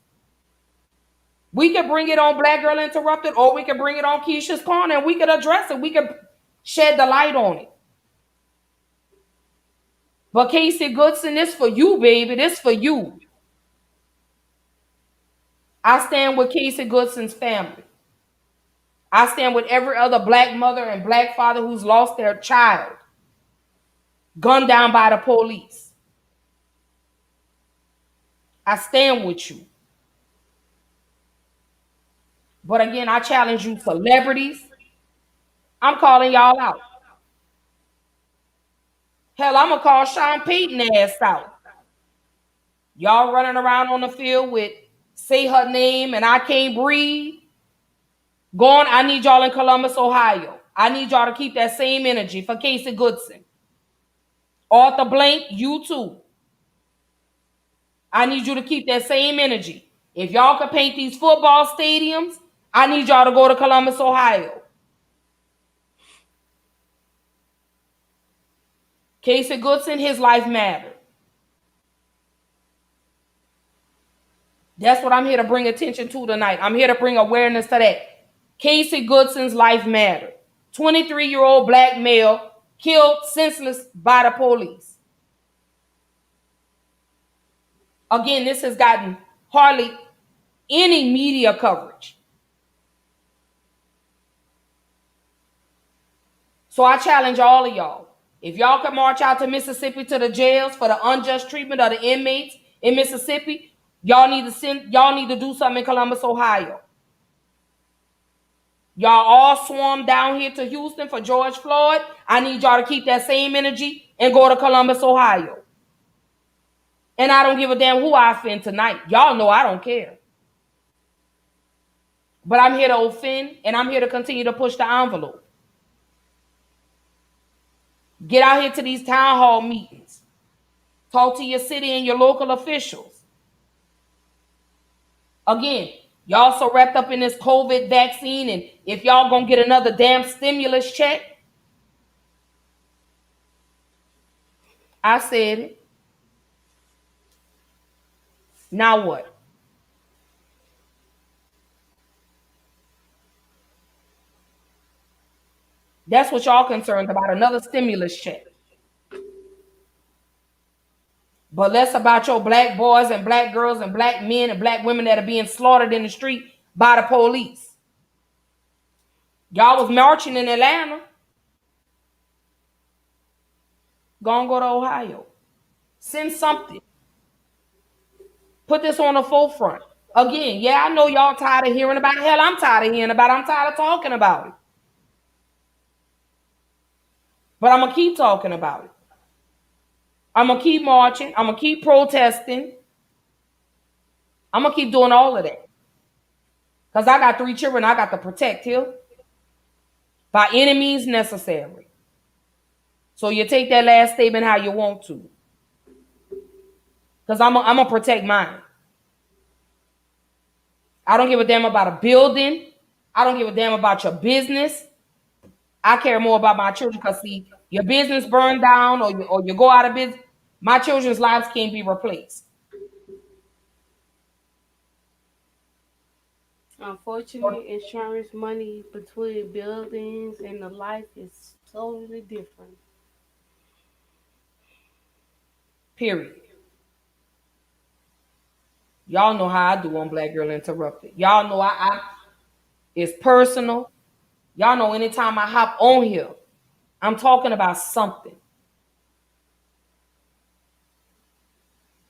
We could bring it on Black Girl Interrupted, or we could bring it on Keisha's Corner, and we could address it. We could shed the light on it. But Casey Goodson, this for you, baby. This for you. I stand with Casey Goodson's family. I stand with every other black mother and black father who's lost their child gunned down by the police. I stand with you. But again, I challenge you, celebrities. I'm calling y'all out. Hell, I'm gonna call Sean Payton ass out. Y'all running around on the field with say her name and I can't breathe. Going, I need y'all in Columbus, Ohio. I need y'all to keep that same energy for Casey Goodson. Arthur Blank, you too. I need you to keep that same energy. If y'all could paint these football stadiums, I need y'all to go to Columbus, Ohio. Casey Goodson, his life mattered. That's what I'm here to bring attention to tonight. I'm here to bring awareness to that. Casey Goodson's life mattered. 23-year-old black male killed senseless by the police. Again, this has gotten hardly any media coverage. So I challenge all of y'all. If y'all can march out to Mississippi to the jails for the unjust treatment of the inmates in Mississippi, y'all need to do something in Columbus, Ohio. Y'all all swarm down here to Houston for George Floyd. I need y'all to keep that same energy and go to Columbus, Ohio. And I don't give a damn who I offend tonight. Y'all know I don't care. But I'm here to offend and I'm here to continue to push the envelope. Get out here to these town hall meetings. Talk to your city and your local officials. Again, y'all so wrapped up in this COVID vaccine, and if y'all gonna get another damn stimulus check, I said it. Now what? That's what y'all concerned about, another stimulus check. But less about your black boys and black girls and black men and black women that are being slaughtered in the street by the police. Y'all was marching in Atlanta. Go to Ohio. Send something. Put this on the forefront. Again, yeah, I know y'all tired of hearing about it. Hell, I'm tired of hearing about it. I'm tired of talking about it. But I'm going to keep talking about it. I'm going to keep marching. I'm going to keep protesting. I'm gonna keep doing all of that because I got 3 children. I got to protect here by any means necessary. So you take that last statement how you want to, because I'm gonna protect mine. I don't give a damn about a building. I don't give a damn about your business. I care more about my children because see, your business burned down or you go out of business. My children's lives can't be replaced. Unfortunately, insurance money between buildings and the life is totally different. Period. Y'all know how I do on Black Girl Interrupted. Y'all know I it's personal. Y'all know anytime I hop on here, I'm talking about something.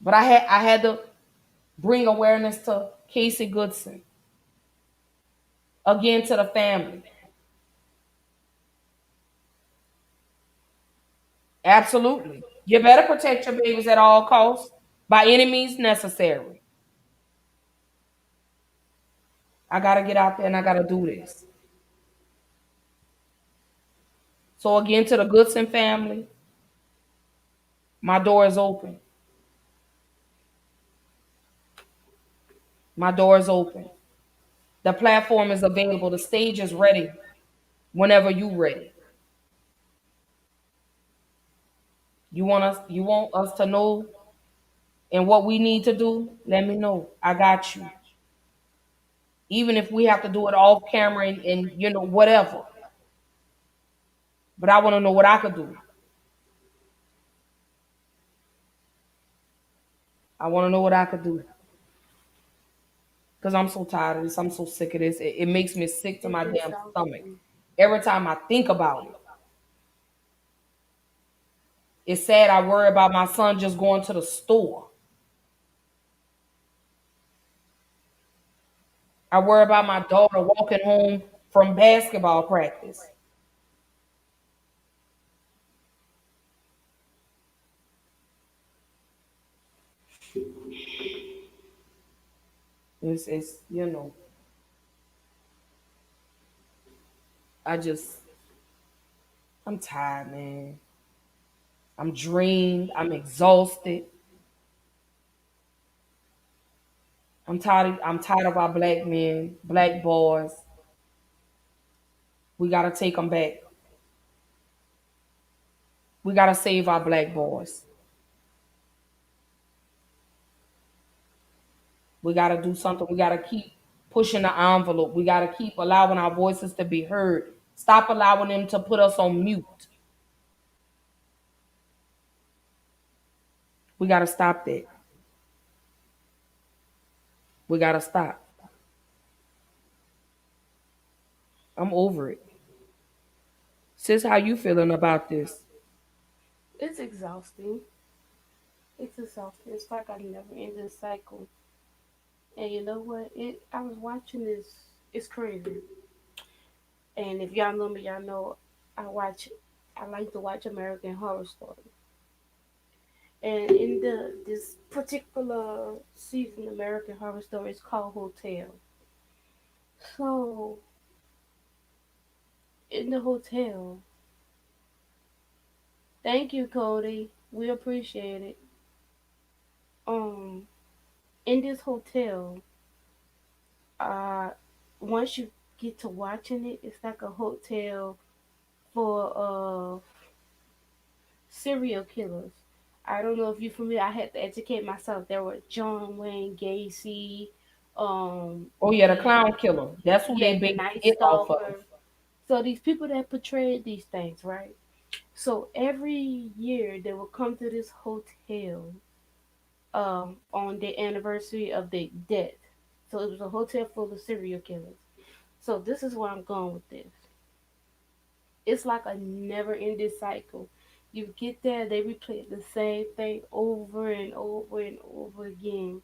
But I had to bring awareness to Casey Goodson. Again to the family. Absolutely. You better protect your babies at all costs by any means necessary. I gotta get out there and I gotta do this. So again to the Goodson family, my door is open. My door is open. The platform is available. The stage is ready whenever you ready. You want us to know and what we need to do? Let me know. I got you. Even if we have to do it off camera and whatever. But I want to know what I could do. I want to know what I could do. Because I'm so tired of this. I'm so sick of this. It makes me sick to It's my damn stomach. exhausting. Every time I think about it. It's sad I worry about my son just going to the store. I worry about my daughter walking home from basketball practice. It's I just I'm tired, man. I'm drained. I'm exhausted. I'm tired of our black men, black boys. We gotta take them back. We gotta save our black boys. We gotta do something. We gotta keep pushing the envelope. We gotta keep allowing our voices to be heard. Stop allowing them to put us on mute. We gotta stop that. We gotta stop. I'm over it. Sis, how you feeling about this? It's exhausting. It's exhausting. It's like a never ending cycle. And you know what? I was watching this. It's crazy. And if y'all know me, y'all know I watch. I like to watch American Horror Story. And in this particular season, American Horror Story is called Hotel. So in the hotel, thank you, Cody. We appreciate it. Um, in this hotel, uh, once you get to watching it, it's like a hotel for serial killers. I don't know if you're familiar. I had to educate myself. There were John Wayne Gacy, Oh yeah, the the clown killer. That's who they yeah, the based Night it off of. Stalker. So these people that portrayed these things, right? So every year they would come to this hotel on the anniversary of their death. So it was a hotel full of serial killers. So this is where I'm going with this. It's like a never ending cycle. You get there, they replay the same thing over and over and over again.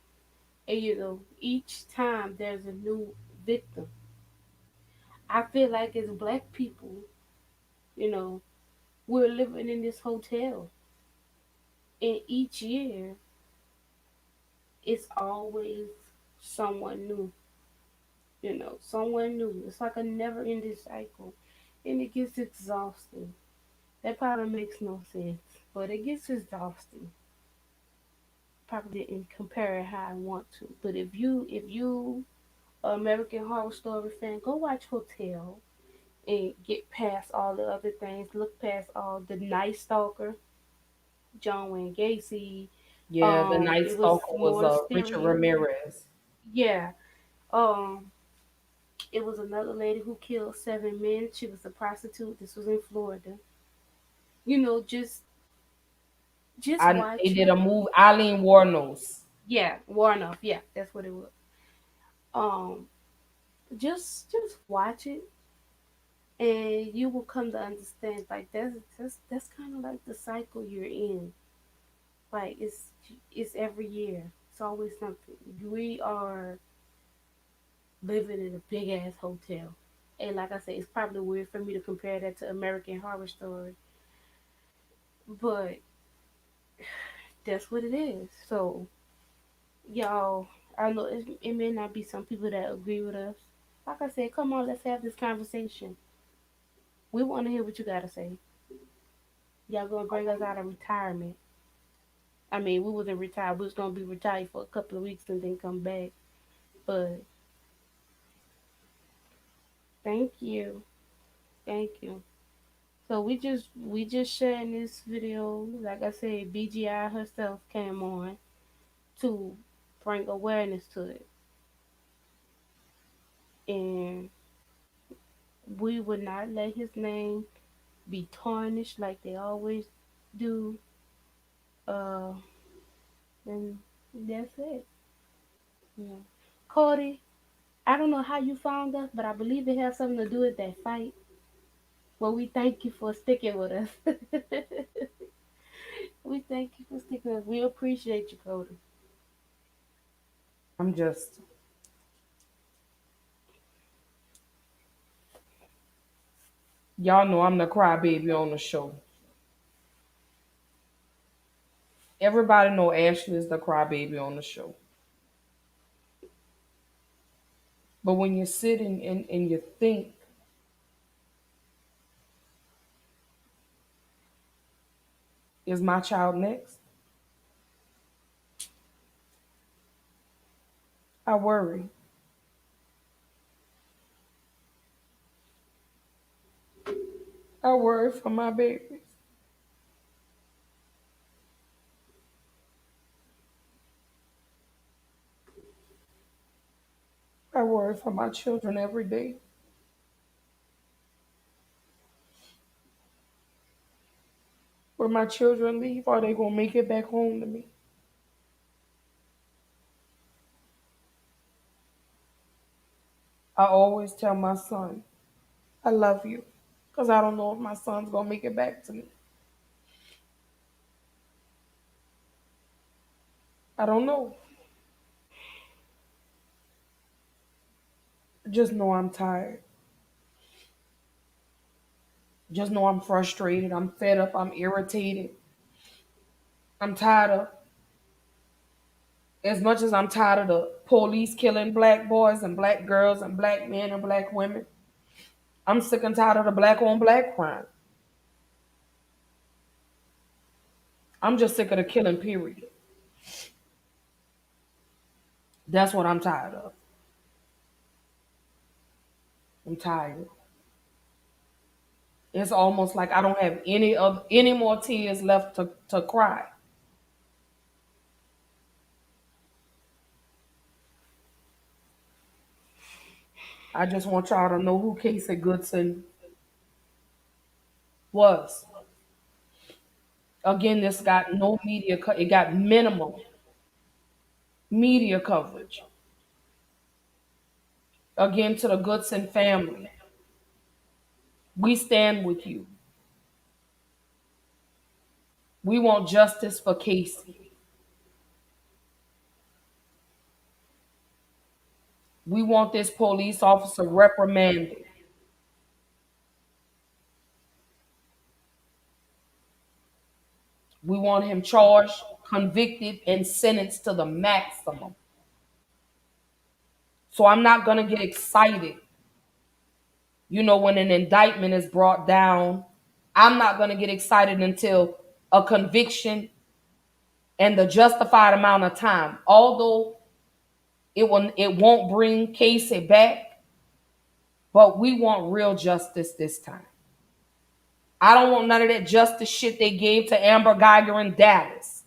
And each time there's a new victim. I feel like as black people, you know, we're living in this hotel. And each year it's always someone new. Someone new. It's like a never ending cycle. And it gets exhausting. That probably makes no sense. But it gets exhausting. Probably didn't compare it how I want to. But if you American Horror Story fan, go watch Hotel and get past all the other things. Look past all the Night Stalker, John Wayne Gacy. Yeah, the Night It was Stalker was more Richard mysterious. Ramirez. Yeah. Um, it was another lady who killed 7 men. She was a prostitute. This was in Florida. Just I They watch did it. a move. Eileen Warnos. Yeah, Warnoff. Yeah, that's what it was. Um, just watch it, and you will come to understand. Like that's kind of like the cycle you're in. Like it's every year. It's always something. We are living in a big ass hotel. And like I said, it's probably weird for me to compare that to American Horror Story, but that's what it is. So, y'all, I know it may not be some people that agree with us. Like I said, come on, let's have this conversation. We want to hear what you got to say. Y'all gonna bring us out of retirement. I mean, we wasn't retired. We was gonna be retired for a couple of weeks and then come back. But thank you, thank you. So we just sharing this video. Like I said, BGI herself came on to bring awareness to it, and we would not let his name be tarnished like they always do. Uh, and that's it. Yeah. Cody, I don't know how you found us, but I believe it has something to do with that fight. Well, we thank you for sticking with us. We thank you for sticking with us. We appreciate you, Cody. I'm just, y'all know I'm the crybaby on the show. Everybody know Ashley is the crybaby on the show. But when you sit and you think, is my child next? I worry. I worry for my babies. I worry for my children every day. When my children leave, are they gonna make it back home to me? I always tell my son, I love you. Because I don't know if my son's gonna make it back to me. I don't know. Just know I'm tired. Just know I'm frustrated. I'm fed up. I'm irritated. I'm tired of, as much as I'm tired of the police killing black boys and black girls and black men and black women, I'm sick and tired of the black on black crime. I'm just sick of the killing, period. That's what I'm tired of. I'm tired. It's almost like I don't have any more tears left to cry. I just want y'all to know who Casey Goodson was. Again, this got no media. It got minimal media coverage. Again, to the Goodson family, we stand with you. We want justice for Casey. We want this police officer reprimanded. We want him charged, convicted, and sentenced to the maximum. So I'm not going to get excited. When an indictment is brought down, I'm not going to get excited until a conviction and the justified amount of time. Although it won't bring Casey back, but we want real justice this time. I don't want none of that justice shit they gave to Amber Geiger in Dallas.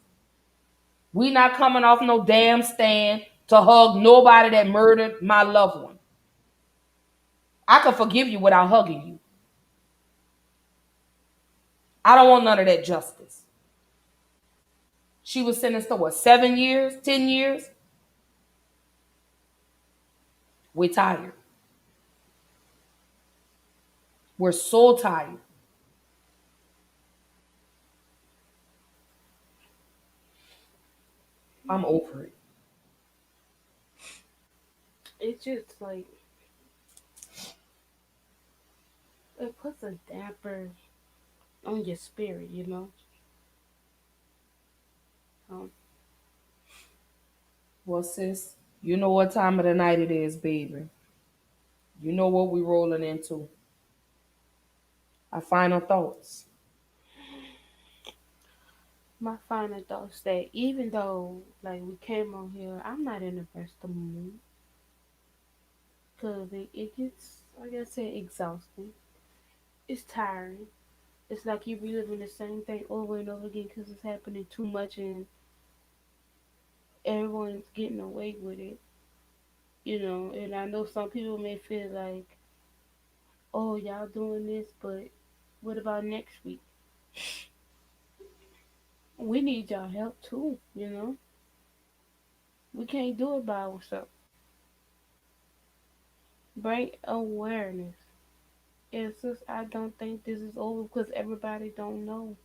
We not coming off no damn stand to hug nobody that murdered my loved one. I can forgive you without hugging you. I don't want none of that justice. She was sentenced to what, 7 years, 10 years? We're tired. We're so tired. I'm over it. It's just like it puts a damper on your spirit, you know. Um, Well, sis, you know what time of the night it is, baby. You know what we rolling into. Our final thoughts. my final thoughts that even though like we came on here, I'm not in the best of mood because it gets, like I said, exhausting. It's tiring. It's like you reliving the same thing over and over again because it's happening too much and everyone's getting away with it, you know. And I know some people may feel like, oh, y'all doing this, but what about next week? We need y'all help too, you know. We can't do it by ourselves. Bring awareness. It's just I don't think this is over because everybody don't know.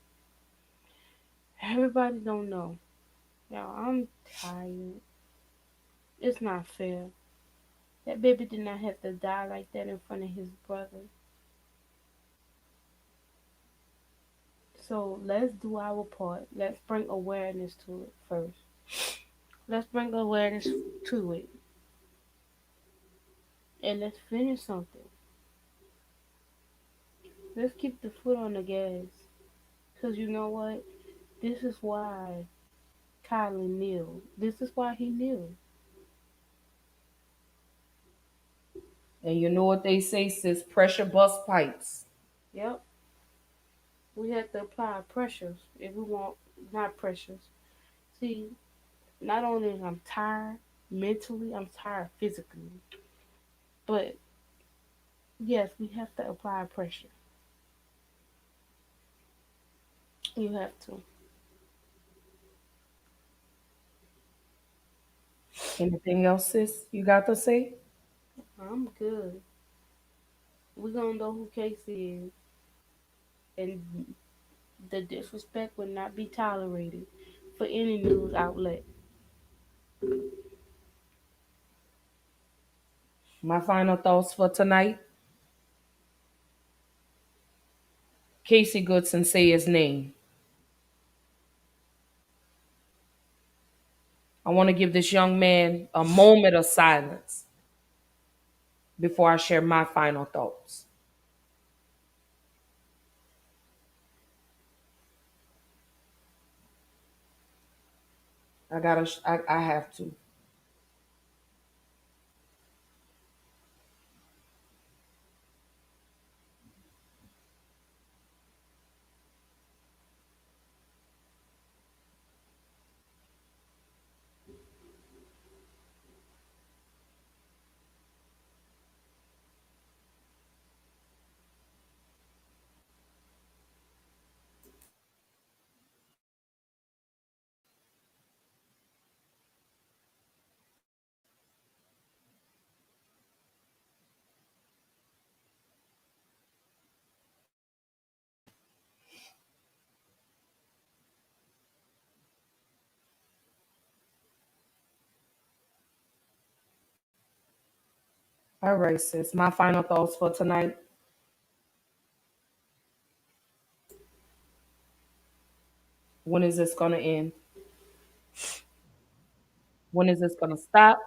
Everybody don't know. Y'all, I'm tired. It's not fair. That baby did not have to die like that in front of his brother. So let's do our part. Let's bring awareness to it first. Let's bring awareness to it. And let's finish something. Let's keep the foot on the gas. Because you know what? This is why Kylie kneeled. This is why he kneeled. And you know what they say, sis? Pressure bust pipes. Yep. We have to apply pressures if we want, not pressures. See, not only am I tired mentally, I'm tired physically. But yes, we have to apply pressure. You have to. Anything else, sis, you got to say? I'm good. We gonna know who Casey is, and the disrespect will not be tolerated for any news outlet. My final thoughts for tonight. Casey Goodson, say his name. I want to give this young man a moment of silence before I share my final thoughts. I have to. All right, sis. My final thoughts for tonight. When is this going to end? When is this going to stop?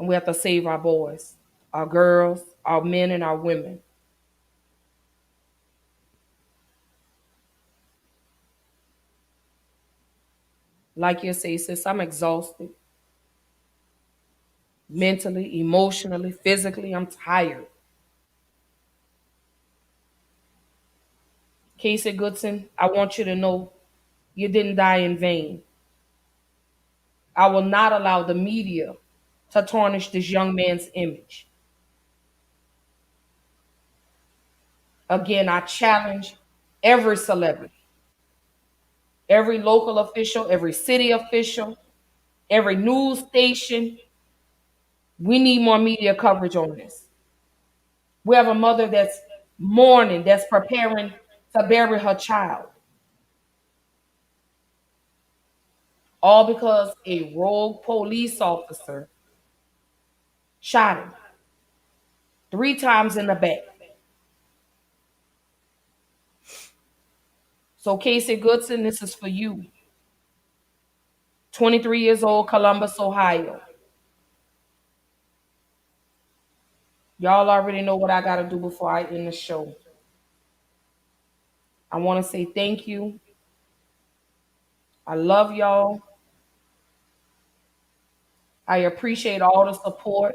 We have to save our boys, our girls, our men, and our women. Like you say, sis, I'm exhausted. Mentally, emotionally, physically, I'm tired. Casey Goodson, I want you to know you didn't die in vain. I will not allow the media to tarnish this young man's image. Again, I challenge every celebrity, every local official, every city official, every news station. We need more media coverage on this. We have a mother that's mourning, that's preparing to bury her child, all because a rogue police officer shot him 3 times in the back. So, Casey Goodson, this is for you. 23 years old, Columbus, Ohio. Y'all already know what I got to do before I end the show. I want to say thank you. I love y'all. I appreciate all the support.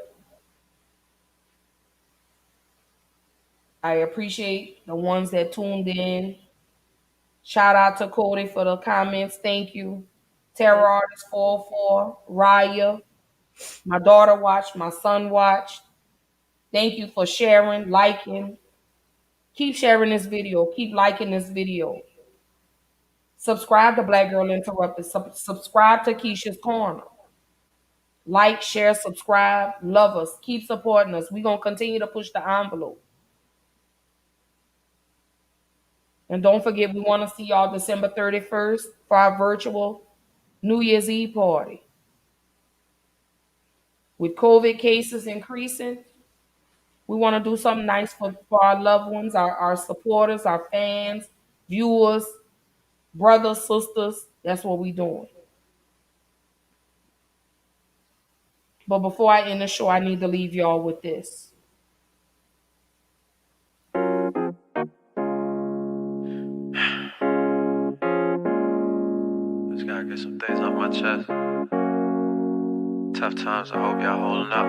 I appreciate the ones that tuned in. Shout out to Cody for the comments. Thank you. Terror Artist 44, Raya. My daughter watched, my son watched. Thank you for sharing, liking. Keep sharing this video. Keep liking this video. Subscribe to Black Girl Interrupted. Subscribe to Keisha's Corner. Like, share, subscribe. Love us. Keep supporting us. We're going to continue to push the envelope. And don't forget, we want to see y'all December 31st for our virtual New Year's Eve party. With COVID cases increasing, we want to do something nice for our loved ones, our supporters, our fans, viewers, brothers, sisters. That's what we're doing. But before I end the show, I need to leave y'all with this. Just gotta get some things off my chest. Tough times, I hope y'all holding up.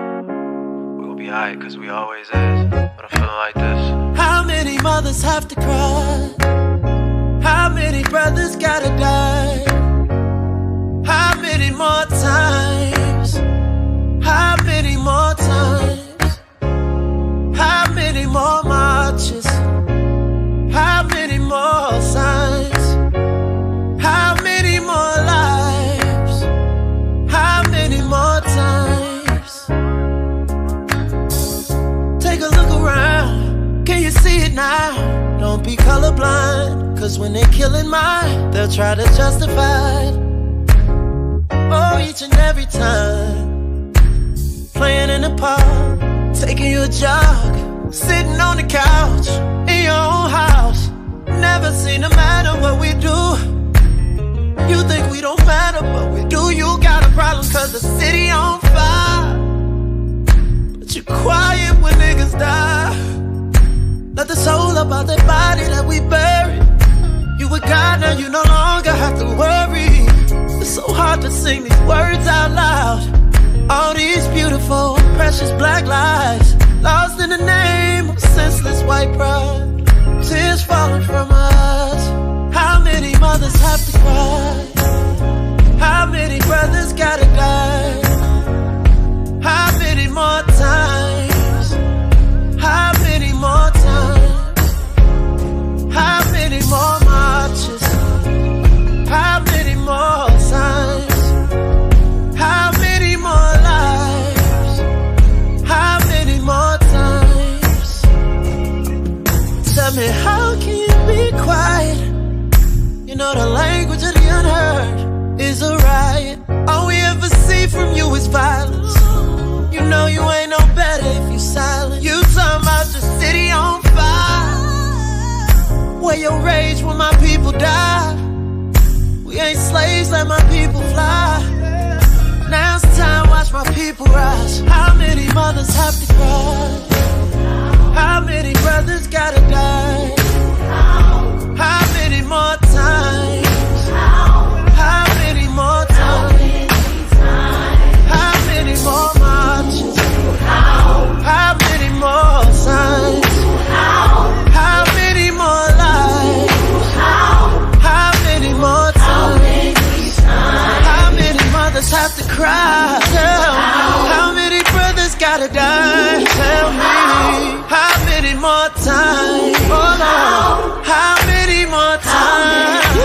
We gon' be alright, cause we always is. But I'm feeling like this. How many mothers have to cry? How many brothers gotta die? How many more times? How many more times? How many more marches? How many more signs? How many more lives? How many more times? Take a look around. Can you see it now? Don't be colorblind, cause when they're killing mine, they'll try to justify it. Oh, each and every time. Playing in the park, taking you a jog, sitting on the couch, in your own house. Never seem to matter what we do. You think we don't matter, but we do. You got a problem cause the city on fire, but you're quiet when niggas die. Let the soul up out that body that we buried. You with God now, you no longer have to worry. It's so hard to sing these words out loud. All these beautiful, precious black lives, lost in the name of senseless white pride. Tears falling from us. How many mothers have to cry? How many brothers gotta die? How many more times? How many more times? How many more marches? How many more signs? How many more lives? How many more times? Tell me, how can you be quiet? You know the language of the unheard is a riot. All we ever see from you is violence. You know you ain't no better if you silent. You talking about the city on fire, where your rage when my people die. We ain't slaves, let my people fly. Now it's time, watch my people rise. How many mothers have to cry? How many brothers gotta die? How many more times? How many more times? How many more marches? How many more signs? How many more lives? How many more times? How many mothers have to cry? Tell me. How many brothers gotta die? Tell me. How many more times? Oh Lord. How many more times?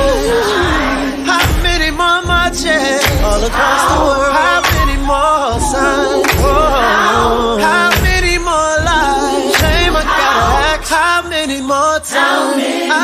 How many more marches all across the world? How many more signs? Oh, how many more lives? Shame I gotta ask. How many more times? I